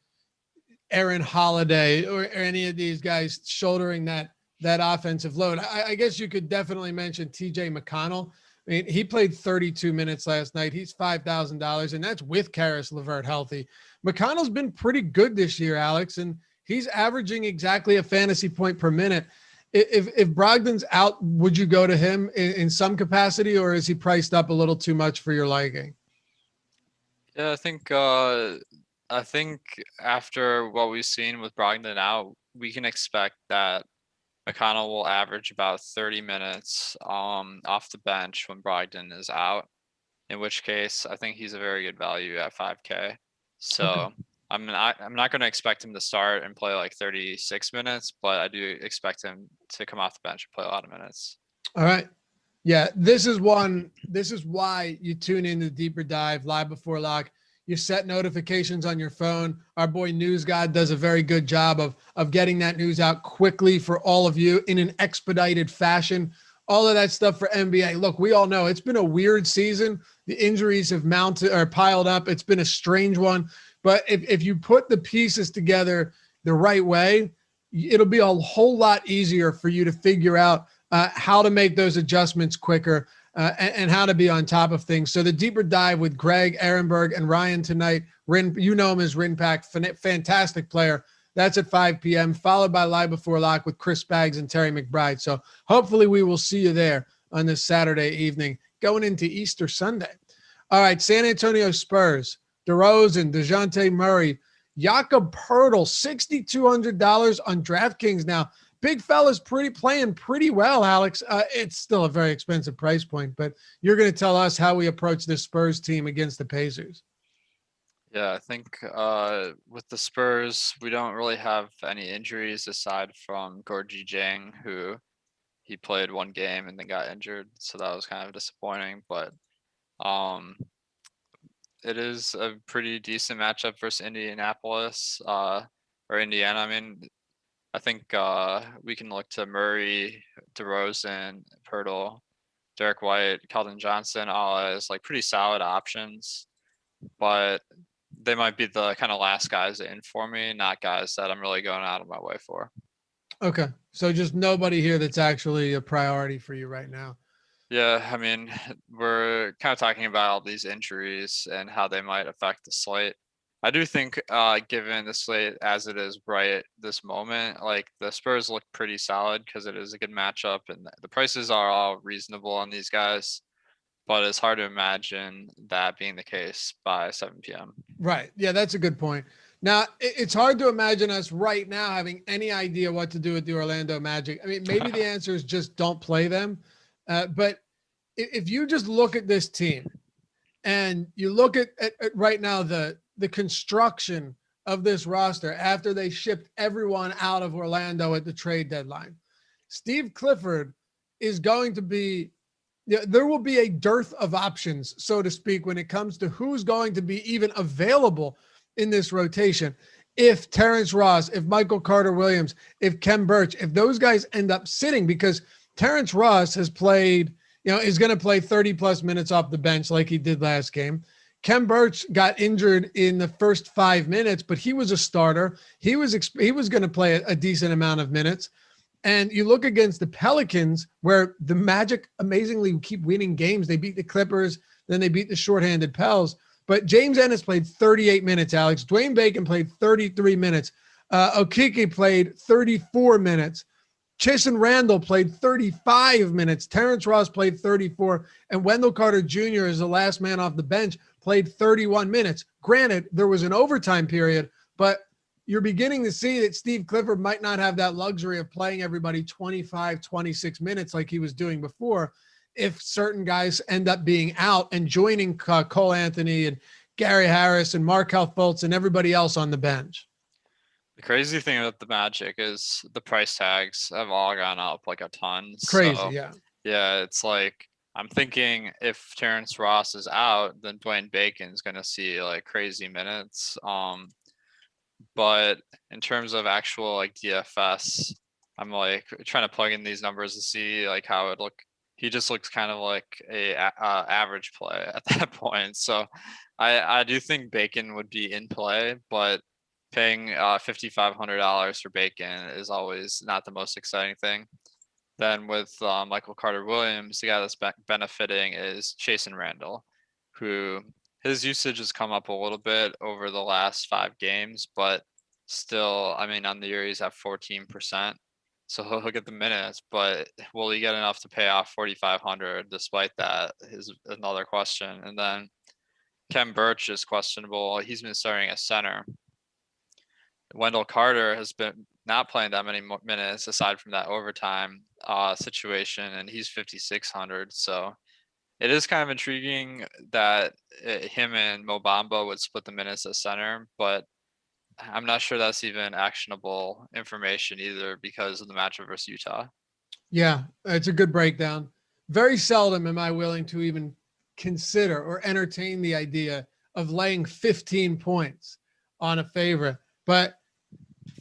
S1: Aaron Holiday or any of these guys shouldering that offensive load. I guess you could definitely mention TJ McConnell. I mean, he played 32 minutes last night. He's $5,000, and that's with Karis LeVert healthy. McConnell's been pretty good this year, Alex, and he's averaging exactly a fantasy point per minute. If Brogdon's out, would you go to him in some capacity, or is he priced up a little too much for your liking?
S2: Yeah, I think after what we've seen with Brogdon out, we can expect that McConnell will average about 30 minutes off the bench when Brogdon is out, in which case I think he's a very good value at 5K. So okay. I'm not going to expect him to start and play like 36 minutes, but I do expect him to come off the bench and play a lot of minutes.
S1: All right. Yeah, this is why you tune in to Deeper Dive live before lock. You set notifications on your phone. Our boy News God does a very good job of getting that news out quickly for all of you in an expedited fashion. All of that stuff for NBA. Look, we all know it's been a weird season. The injuries have mounted or piled up. It's been a strange one. But if you put the pieces together the right way, it'll be a whole lot easier for you to figure out how to make those adjustments quicker. And how to be on top of things. So the Deeper Dive with Greg Ehrenberg and Ryan tonight. You know him as Rinpack, fantastic player. That's at 5 p.m., followed by Live Before Lock with Chris Baggs and Terry McBride. So hopefully we will see you there on this Saturday evening going into Easter Sunday. All right, San Antonio Spurs, DeRozan, DeJounte Murray, Jakob Poeltl, $6,200 on DraftKings now. Big fella's playing pretty well, Alex. It's still a very expensive price point, but you're going to tell us how we approach this Spurs team against the Pacers.
S2: Yeah, I think with the Spurs, we don't really have any injuries aside from Gorgie Jang, who he played one game and then got injured, so that was kind of disappointing. But it is a pretty decent matchup versus Indianapolis or Indiana. I mean, I think we can look to Murray, DeRozan, Poeltl, Derek White, Keldon Johnson, all as like pretty solid options, but they might be the kind of last guys in for me, not guys that I'm really going out of my way for.
S1: Okay, so just nobody here that's actually a priority for you right now.
S2: Yeah, I mean, we're kind of talking about all these injuries and how they might affect the slate. I do think, given the slate as it is right this moment, like the Spurs look pretty solid because it is a good matchup and the prices are all reasonable on these guys. But it's hard to imagine that being the case by 7 p.m.
S1: Right. Yeah, that's a good point. Now, it's hard to imagine us right now having any idea what to do with the Orlando Magic. I mean, maybe the answer is just don't play them. But if you just look at this team and you look at right now the construction of this roster after they shipped everyone out of Orlando at the trade deadline, Steve Clifford is going to be there will be a dearth of options, so to speak, when it comes to who's going to be even available in this rotation. If Terrence Ross, if Michael Carter-Williams, if Kem Birch, if those guys end up sitting, because Terrence Ross has played, is going to play 30 plus minutes off the bench like he did last game. Kem Birch got injured in the first 5 minutes, but he was a starter. He was going to play a decent amount of minutes. And you look against the Pelicans, where the Magic amazingly keep winning games. They beat the Clippers, then they beat the shorthanded Pels. But James Ennis played 38 minutes, Alex. Dwayne Bacon played 33 minutes. Okeke played 34 minutes. Chasson Randle played 35 minutes. Terrence Ross played 34. And Wendell Carter Jr. is the last man off the bench, played 31 minutes. Granted, there was an overtime period, but you're beginning to see that Steve Clifford might not have that luxury of playing everybody 25, 26 minutes like he was doing before if certain guys end up being out and joining Cole Anthony and Gary Harris and Markelle Fultz and everybody else on the bench.
S2: The crazy thing about the Magic is the price tags have all gone up like a ton.
S1: Crazy,
S2: so,
S1: yeah.
S2: Yeah, it's like I'm thinking if Terrence Ross is out, then Dwayne Bacon's going to see like crazy minutes. But in terms of actual like DFS, I'm like trying to plug in these numbers to see like how it look. He just looks kind of like a average play at that point. So I do think Bacon would be in play, but paying $5,500 for Bacon is always not the most exciting thing. Then with Michael Carter-Williams, the guy that's benefiting is Chasson Randle, who his usage has come up a little bit over the last 5 games, but still, I mean, on the year he's at 14%. So he'll get the minutes, but will he get enough to pay off 4,500 despite that is another question. And then Kem Birch is questionable. He's been starting at center. Wendell Carter has been not playing that many minutes aside from that overtime situation, and he's 5,600. So it is kind of intriguing that him and Mo Bamba would split the minutes at center, but I'm not sure that's even actionable information either because of the matchup versus Utah.
S1: Yeah, it's a good breakdown. Very seldom am I willing to even consider or entertain the idea of laying 15 points on a favorite. But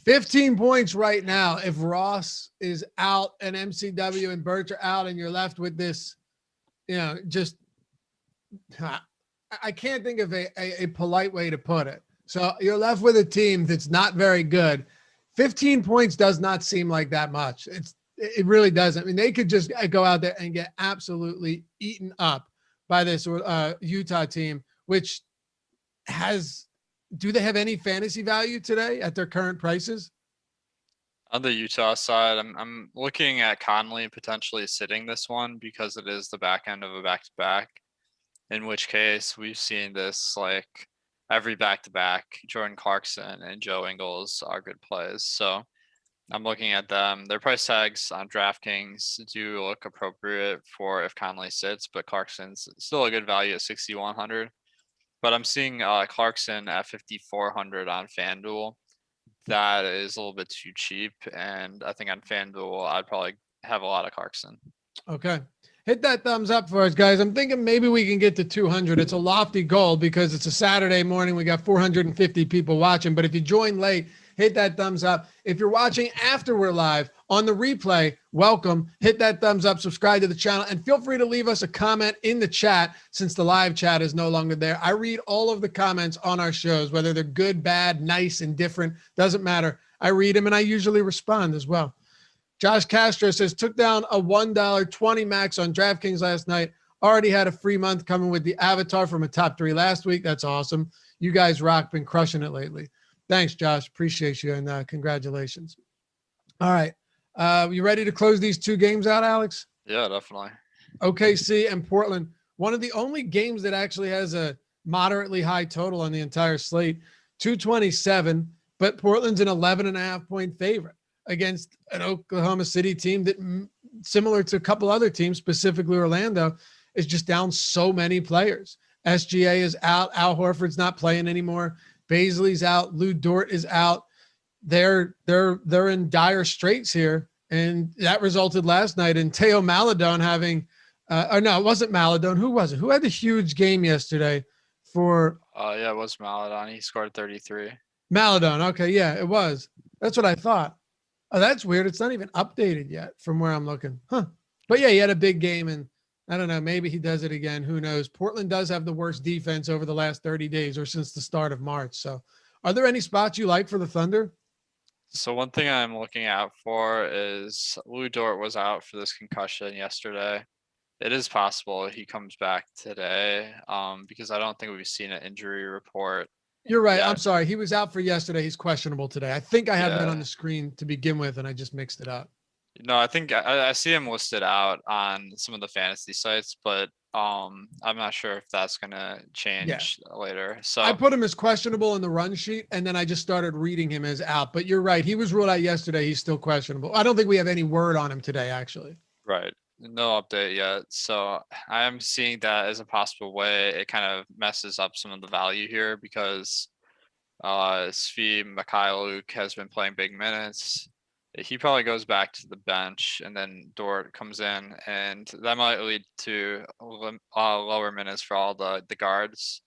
S1: 15 points right now, if Ross is out and MCW and Birch are out and you're left with this, just I can't think of a polite way to put it. So you're left with a team that's not very good. 15 points does not seem like that much. It really doesn't. I mean, they could just go out there and get absolutely eaten up by this Utah team, which do they have any fantasy value today at their current prices?
S2: On the Utah side, I'm looking at Conley potentially sitting this one because it is the back end of a back-to-back, in which case we've seen this like every back-to-back. Jordan Clarkson and Joe Ingles are good plays. So I'm looking at them. Their price tags on DraftKings do look appropriate for if Conley sits, but Clarkson's still a good value at 6,100. But I'm seeing Clarkson at 5,400 on FanDuel. That is a little bit too cheap, and I think on FanDuel I'd probably have a lot of Clarkson.
S1: Okay. Hit that thumbs up for us, guys. I'm thinking maybe we can get to 200. It's a lofty goal because it's a Saturday morning. We got 450 people watching. But if you join late, hit that thumbs up. If you're watching after we're live on the replay, welcome. Hit that thumbs up, subscribe to the channel, and feel free to leave us a comment in the chat since the live chat is no longer there. I read all of the comments on our shows, whether they're good, bad, nice, indifferent, doesn't matter. I read them and I usually respond as well. Josh Castro says, took down a $1.20 max on DraftKings last night. Already had a free month coming with the avatar from a top 3 last week. That's awesome. You guys rock, been crushing it lately. Thanks, Josh. Appreciate you, and congratulations. All right. You ready to close these two games out, Alex?
S2: Yeah, definitely.
S1: OKC and Portland. One of the only games that actually has a moderately high total on the entire slate, 227, but Portland's an 11.5-point favorite against an Oklahoma City team that, similar to a couple other teams, specifically Orlando, is just down so many players. SGA is out. Al Horford's not playing anymore. Baisley's out. Lou Dort is out. They're in dire straits here, and that resulted last night in Teo Maledon having or no, it wasn't Maledon. Who was it? Who had the huge game yesterday for
S2: Yeah, it was Maledon. He scored 33.
S1: Maledon? Okay, yeah, it was. That's what I thought. Oh, that's weird. It's not even updated yet from where I'm looking. Huh. But yeah, he had a big game, and I don't know, maybe he does it again. Who knows? Portland does have the worst defense over the last 30 days or since the start of March. So are there any spots you like for the Thunder?
S2: So one thing I'm looking out for is Lou Dort was out for this concussion yesterday. It is possible he comes back today, because I don't think we've seen an injury report.
S1: You're right. I'm sorry. He was out for yesterday. He's questionable today. I think I have that on
S2: Yeah.
S1: the screen to begin with, and I just mixed it up.
S2: No, I think I see him listed out on some of the fantasy sites, but I'm not sure if that's gonna change later. So
S1: I put him as questionable in the run sheet, and then I just started reading him as out. But you're right. He was ruled out yesterday. He's still questionable. I don't think we have any word on him today, actually.
S2: right. No update yet. So I'm seeing that as a possible way. It kind of messes up some of the value here because Svi Mikhailuk has been playing big minutes. He probably goes back to the bench, and then Dort comes in, and that might lead to lower minutes for all the guards.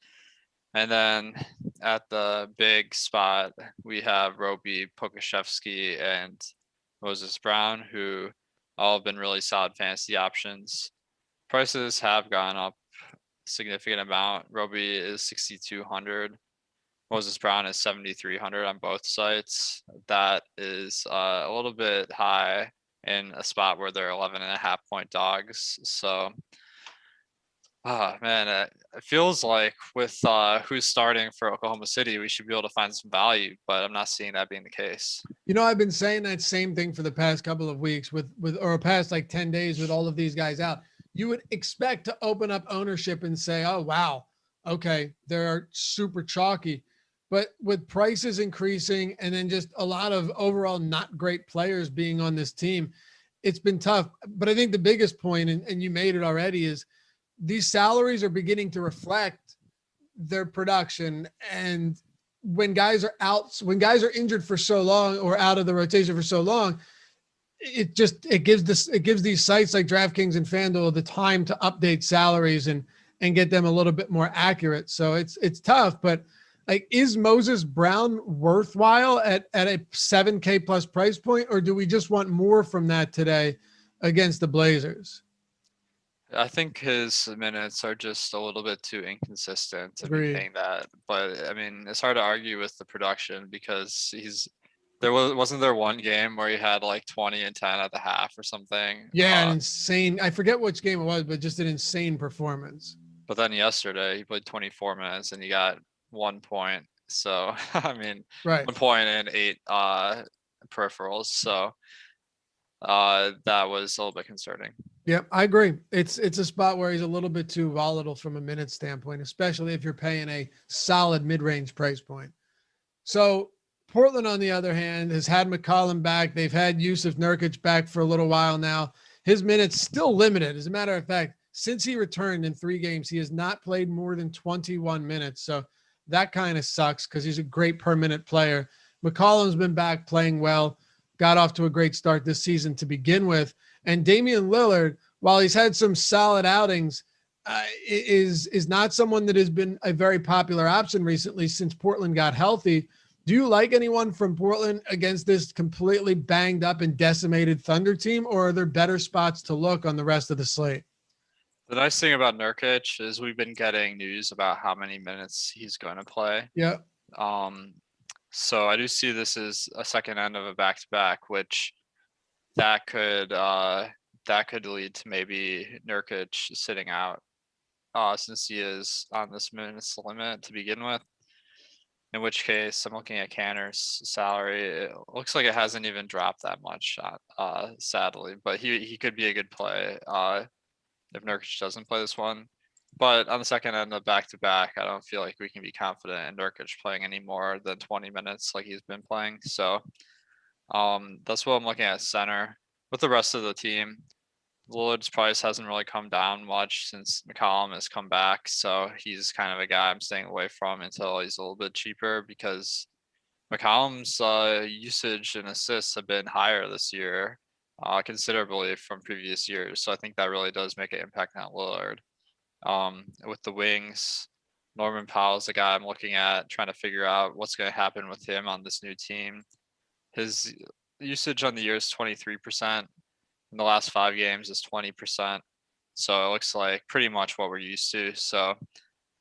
S2: And then at the big spot, we have Roby Pokashevsky and Moses Brown, who all have been really solid fantasy options. Prices have gone up a significant amount. Roby is 6,200. Moses Brown is 7,300 on both sites. That is a little bit high in a spot where they're 11.5-point dogs. So, man, it feels like with who's starting for Oklahoma City, we should be able to find some value, but I'm not seeing that being the case.
S1: You know, I've been saying that same thing for the past couple of weeks or past like 10 days with all of these guys out. You would expect to open up ownership and say, oh, wow, okay, they're super chalky. But with prices increasing and then just a lot of overall not great players being on this team, it's been tough. But I think the biggest point, and you made it already, is these salaries are beginning to reflect their production. And when guys are out, when guys are injured for so long or out of the rotation for so long, it gives these sites like DraftKings and FanDuel the time to update salaries and get them a little bit more accurate. So it's tough, but like, is Moses Brown worthwhile at a 7K plus price point, or do we just want more from that today against the Blazers?
S2: I think his minutes are just a little bit too inconsistent to be paying that. But I mean, it's hard to argue with the production because wasn't there one game where he had like 20 and 10 at the half or something?
S1: Yeah, an insane. I forget which game it was, but just an insane performance.
S2: But then yesterday he played 24 minutes and he got 1 point. So I mean,
S1: right,
S2: 1 point and 8 peripherals. So that was a little bit concerning.
S1: Yeah, I agree. It's a spot where he's a little bit too volatile from a minute standpoint, especially if you're paying a solid mid-range price point. So Portland, on the other hand, has had McCollum back. They've had Yusuf Nurkic back for a little while now. His minutes still limited. As a matter of fact, since he returned in 3 games, he has not played more than 21 minutes. So that kind of sucks because he's a great per minute player. McCollum's been back playing well, got off to a great start this season to begin with. And Damian Lillard, while he's had some solid outings, is not someone that has been a very popular option recently since Portland got healthy. Do you like anyone from Portland against this completely banged up and decimated Thunder team, or are there better spots to look on the rest of the slate?
S2: The nice thing about Nurkic is we've been getting news about how many minutes he's going to play.
S1: Yeah.
S2: So I do see this as a second end of a back-to-back, which that could lead to maybe Nurkic sitting out since he is on this minutes limit to begin with. in which case I'm looking at Canner's salary. It looks like it hasn't even dropped that much, sadly, but he could be a good play if Nurkic doesn't play this one. But on the second end of back-to-back, I don't feel like we can be confident in Nurkic playing any more than 20 minutes like he's been playing. So that's what I'm looking at center. With the rest of the team, Lillard's price hasn't really come down much since McCollum has come back. So he's kind of a guy I'm staying away from until he's a little bit cheaper, because McCollum's usage and assists have been higher this year, considerably from previous years. So I think that really does make an impact on Lillard. With the wings, Norman Powell's the guy I'm looking at, trying to figure out what's going to happen with him on this new team. His usage on the year is 23%. In the last 5 games is 20%. So it looks like pretty much what we're used to. So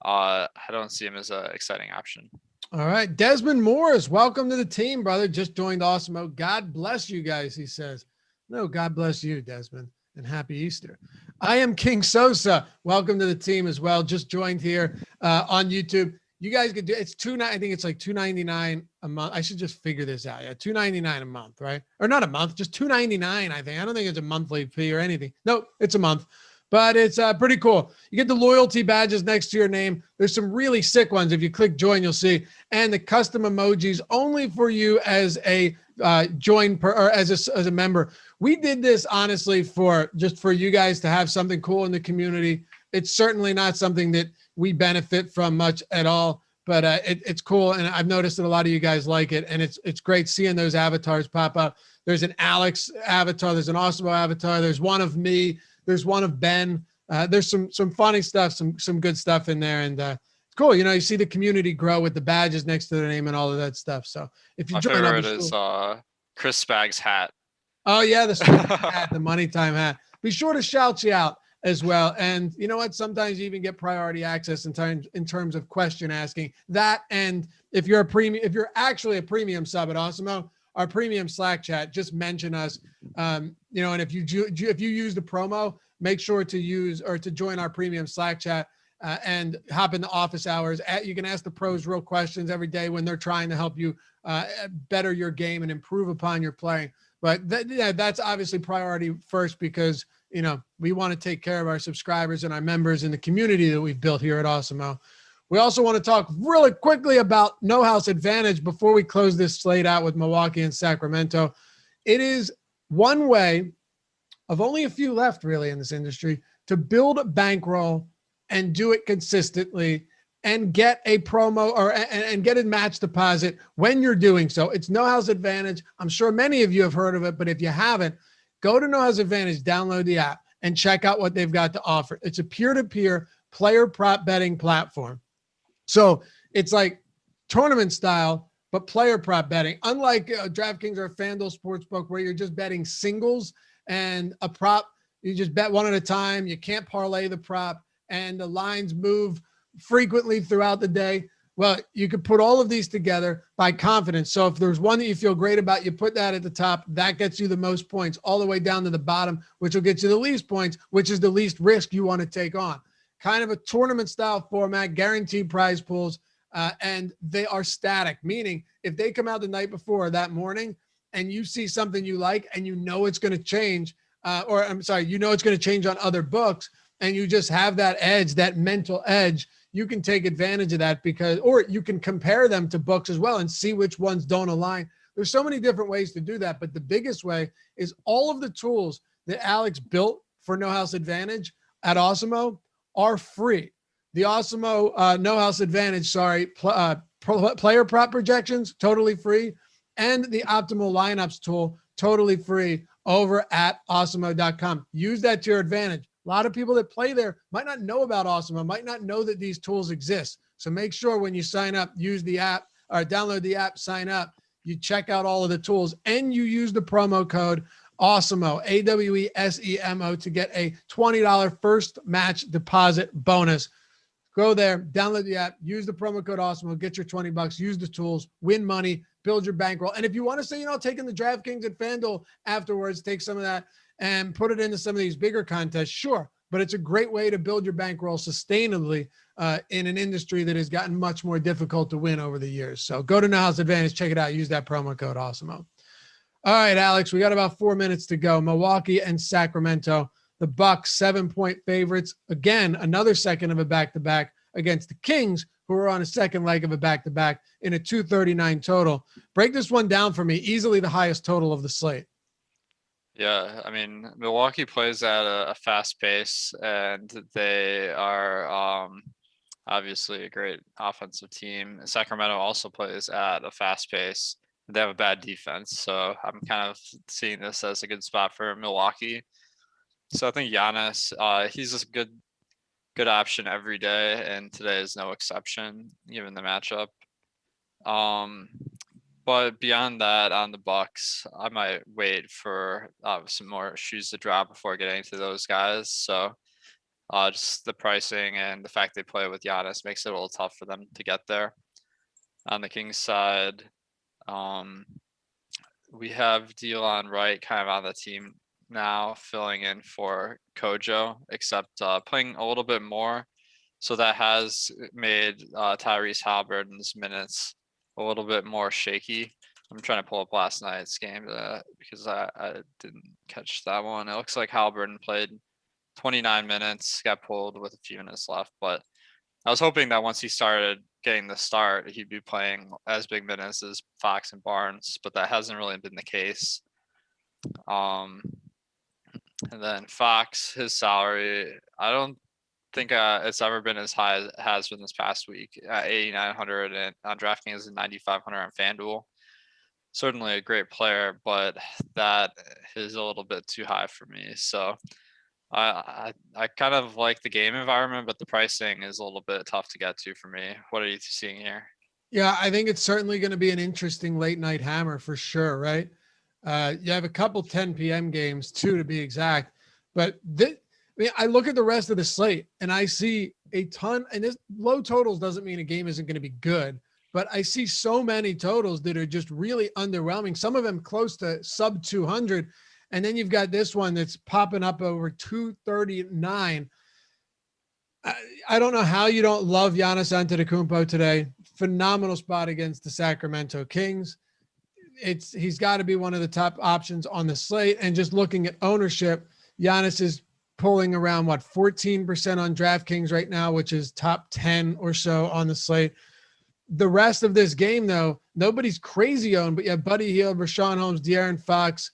S2: I don't see him as an exciting option.
S1: All right. Desmond Morris, welcome to the team, brother. Just joined Awesemo. God bless you guys, he says. No, God bless you, Desmond, and happy Easter. I am King Sosa. Welcome to the team as well. Just joined here on YouTube. You guys could do it's I think it's like $2.99 a month. I should just figure this out. Yeah, $2.99 a month, right? Or not a month, just $2.99. I think. I don't think it's a monthly fee or anything. Nope, it's a month. But it's pretty cool. You get the loyalty badges next to your name. There's some really sick ones. If you click join, you'll see. And the custom emojis only for you as a or as a member. We did this honestly for you guys to have something cool in the community. It's certainly not something that we benefit from much at all, but it's cool. And I've noticed that a lot of you guys like it. And it's great seeing those avatars pop up. There's an Alex avatar. There's an Awesemo avatar. There's one of me. There's one of Ben. There's some funny stuff, some good stuff in there. And it's cool. You know, you see the community grow with the badges next to their name and all of that stuff. So if you join,
S2: my favorite is Chris Spagg's hat.
S1: Oh yeah, the hat, the money time hat. Be sure to shout you out as well. And you know what? Sometimes you even get priority access in terms of question asking that. And if you're actually a premium sub at Awesemo, our premium Slack chat, just mention us. You know, and if you use the promo, make sure to join our premium Slack chat and hop in the office hours. You can ask the pros real questions every day when they're trying to help you better your game and improve upon your playing. But that's obviously priority first, because you know, we want to take care of our subscribers and our members in the community that we've built here at Awesemo. We also want to talk really quickly about No House Advantage before we close this slate out with Milwaukee and Sacramento. It is one way of only a few left really in this industry to build a bankroll and do it consistently and get a promo and get a match deposit when you're doing so. It's No House Advantage. I'm sure many of you have heard of it, but if you haven't, go to No House Advantage, download the app, and check out what they've got to offer. It's a peer-to-peer player prop betting platform. So it's like tournament style, but player prop betting. Unlike DraftKings or FanDuel Sportsbook, where you're just betting singles and a prop, you just bet one at a time. You can't parlay the prop, and the lines move frequently throughout the day. Well, you could put all of these together by confidence. So if there's one that you feel great about, you put that at the top. That gets you the most points, all the way down to the bottom, which will get you the least points, which is the least risk you want to take on. Kind of a tournament style format, guaranteed prize pools, and they are static, meaning if they come out the night before or that morning and you see something you like and you know it's going to change, you know it's going to change on other books, and you just have that edge, that mental edge, you can take advantage of that, or you can compare them to books as well and see which ones don't align. There's so many different ways to do that, but the biggest way is all of the tools that Alex built for No House Advantage at Awesemo are free. The Awesemo No House Advantage, player prop projections, totally free, and the optimal lineups tool, totally free over at awesemo.com. Use that to your advantage. A lot of people that play there might not know about Awesemo, might not know that these tools exist. So make sure when you sign up, use the app or download the app, sign up, you check out all of the tools, and you use the promo code Awesemo, AWESEMO, to get a $20 first match deposit bonus. Go there, download the app, use the promo code Awesemo, get your $20, use the tools, win money, build your bankroll. And if you want to say, taking the DraftKings and FanDuel afterwards, take some of that and put it into some of these bigger contests, sure, but it's a great way to build your bankroll sustainably in an industry that has gotten much more difficult to win over the years. So go to No House Advantage, check it out. Use that promo code Awesemo. All right, Alex, we got about 4 minutes to go. Milwaukee and Sacramento, the Bucks 7-point favorites. Again, another second of a back-to-back against the Kings, who are on a second leg of a back-to-back in a 239 total. Break this one down for me. Easily the highest total of the slate.
S2: Yeah, I mean, Milwaukee plays at a fast pace, and they are obviously a great offensive team. Sacramento also plays at a fast pace. They have a bad defense, so I'm kind of seeing this as a good spot for Milwaukee. So I think Giannis, he's a good option every day, and today is no exception, given the matchup. But beyond that, on the Bucks, I might wait for some more shoes to drop before getting to those guys. So just the pricing and the fact they play with Giannis makes it a little tough for them to get there. On the Kings side, we have Delon Wright kind of on the team now, filling in for Kojo, except playing a little bit more. So that has made Tyrese Halliburton's minutes a little bit more shaky. I'm trying to pull up last night's game because I didn't catch that one. It looks like Halliburton played 29 minutes, got pulled with a few minutes left, but I was hoping that once he started getting the start, he'd be playing as big minutes as Fox and Barnes, but that hasn't really been the case. And then Fox, his salary, I don't think it's ever been as high as it has been this past week at 8,900 and on DraftKings and 9,500 on FanDuel. Certainly a great player, but that is a little bit too high for me. So I kind of like the game environment, but the pricing is a little bit tough to get to for me. What are you seeing here?
S1: Yeah, I think it's certainly going to be an interesting late night hammer for sure, right? You have a couple 10 p.m. games, 2 to be exact, but I look at the rest of the slate and I see a ton, and this low totals doesn't mean a game isn't going to be good, but I see so many totals that are just really underwhelming. Some of them close to sub 200. And then you've got this one that's popping up over 239. I don't know how you don't love Giannis Antetokounmpo today. Phenomenal spot against the Sacramento Kings. He's got to be one of the top options on the slate. And just looking at ownership, Giannis is pulling around 14% on DraftKings right now, which is top 10 or so on the slate. The rest of this game, though, nobody's crazy owned, but you have Buddy Hield, Rashawn Holmes, De'Aaron Fox,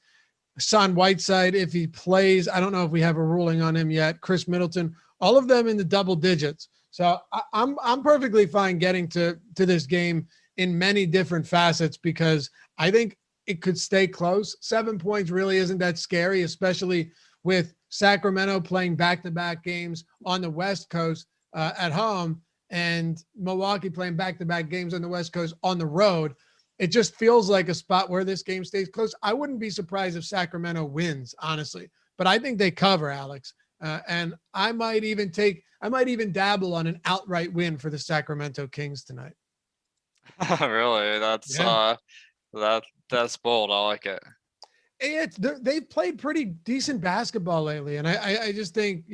S1: Hassan Whiteside, if he plays. I don't know if we have a ruling on him yet. Chris Middleton, all of them in the double digits. So I'm perfectly fine getting to this game in many different facets because I think it could stay close. 7 points really isn't that scary, especially with Sacramento playing back-to-back games on the West Coast at home and Milwaukee playing back-to-back games on the West Coast on the road. It just feels like a spot where this game stays close. I wouldn't be surprised if Sacramento wins, honestly, but I think they cover, Alex. And I might even dabble on an outright win for the Sacramento Kings tonight.
S2: Really? That's bold. I like it.
S1: They've played pretty decent basketball lately. And I just think,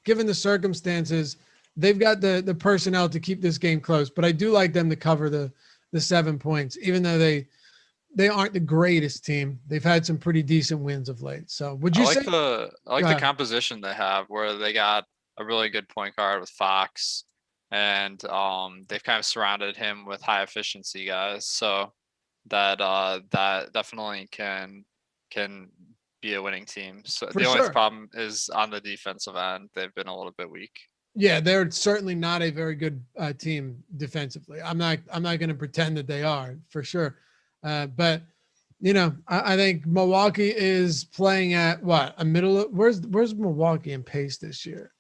S1: given the circumstances, they've got the personnel to keep this game close, but I do like them to cover the 7 points, even though they aren't the greatest team. They've had some pretty decent wins of late. So would you say
S2: I like the composition they have where they got a really good point guard with Fox and they've kind of surrounded him with high efficiency guys. So that definitely can be a winning team. So the only problem is on the defensive end, they've been a little bit weak.
S1: Yeah, they're certainly not a very good team defensively. I'm not going to pretend that they are for sure. But I think Milwaukee is playing at what, a middle of, where's Milwaukee in pace this year?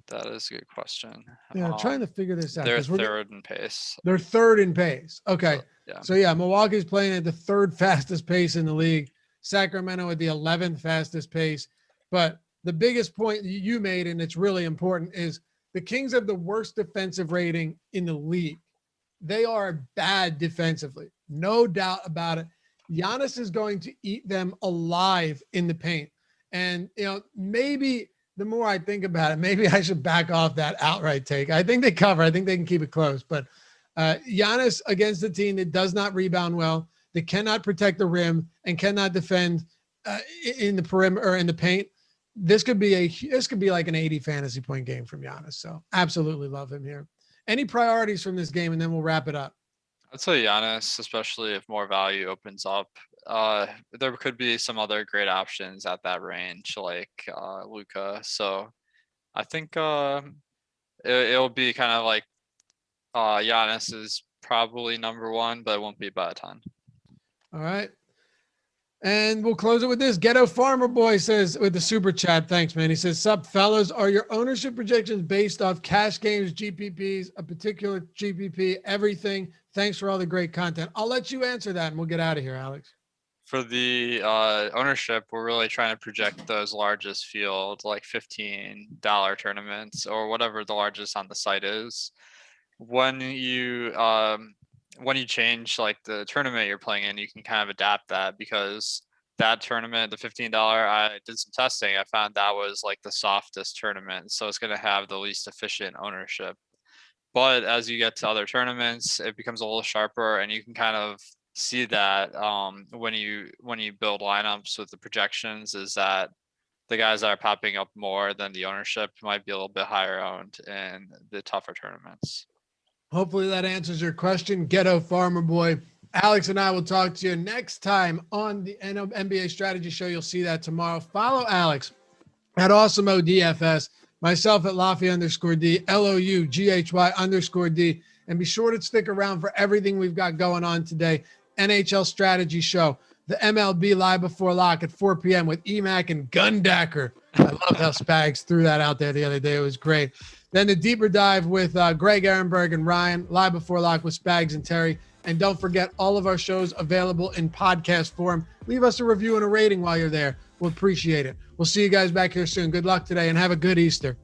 S2: That is a good question.
S1: Yeah, I'm trying to figure this out.
S2: They're third in pace.
S1: They're third in pace. Okay.
S2: So
S1: Milwaukee's playing at the third fastest pace in the league. Sacramento at the 11th fastest pace. But the biggest point you made, and it's really important, is the Kings have the worst defensive rating in the league. They are bad defensively. No doubt about it. Giannis is going to eat them alive in the paint. And, maybe the more I think about it, maybe I should back off that outright take. I think they cover. I think they can keep it close. But Giannis against a team that does not rebound well, that cannot protect the rim and cannot defend in the perimeter or in the paint. This could be like an 80 fantasy point game from Giannis. So absolutely love him here. Any priorities from this game, and then we'll wrap it up.
S2: I'd say Giannis, especially if more value opens up. There could be some other great options at that range, like Luka. So I think it'll be kind of like Giannis is probably number one, but it won't be by a ton.
S1: All right. And we'll close it with this. Ghetto Farmer Boy says with the super chat, thanks, man. He says, sup, fellas, are your ownership projections based off cash games, GPPs, a particular GPP, everything? Thanks for all the great content. I'll let you answer that, and we'll get out of here, Alex.
S2: For the ownership, we're really trying to project those largest field, like $15 tournaments or whatever the largest on the site is. When you change like the tournament you're playing in, you can kind of adapt that, because that tournament, the $15, I did some testing. I found that was like the softest tournament. So it's going to have the least efficient ownership. But as you get to other tournaments, it becomes a little sharper, and you can kind of see that when you build lineups with the projections, is that the guys that are popping up more than the ownership might be a little bit higher owned in the tougher tournaments.
S1: Hopefully that answers your question, Ghetto Farmer Boy. Alex and I will talk to you next time on the NBA Strategy Show. You'll see that tomorrow. Follow Alex at Awesemo DFS, myself at Loughran_D, LOUGHY_D, and be sure to stick around for everything we've got going on today. NHL Strategy Show, the MLB Live Before Lock at 4 p.m. with EMAC and Gundacker. I loved how Spags threw that out there the other day. It was great. Then the deeper dive with Greg Ehrenberg and Ryan, Live Before Lock with Spags and Terry. And don't forget, all of our shows available in podcast form. Leave us a review and a rating while you're there. We'll appreciate it. We'll see you guys back here soon. Good luck today and have a good Easter.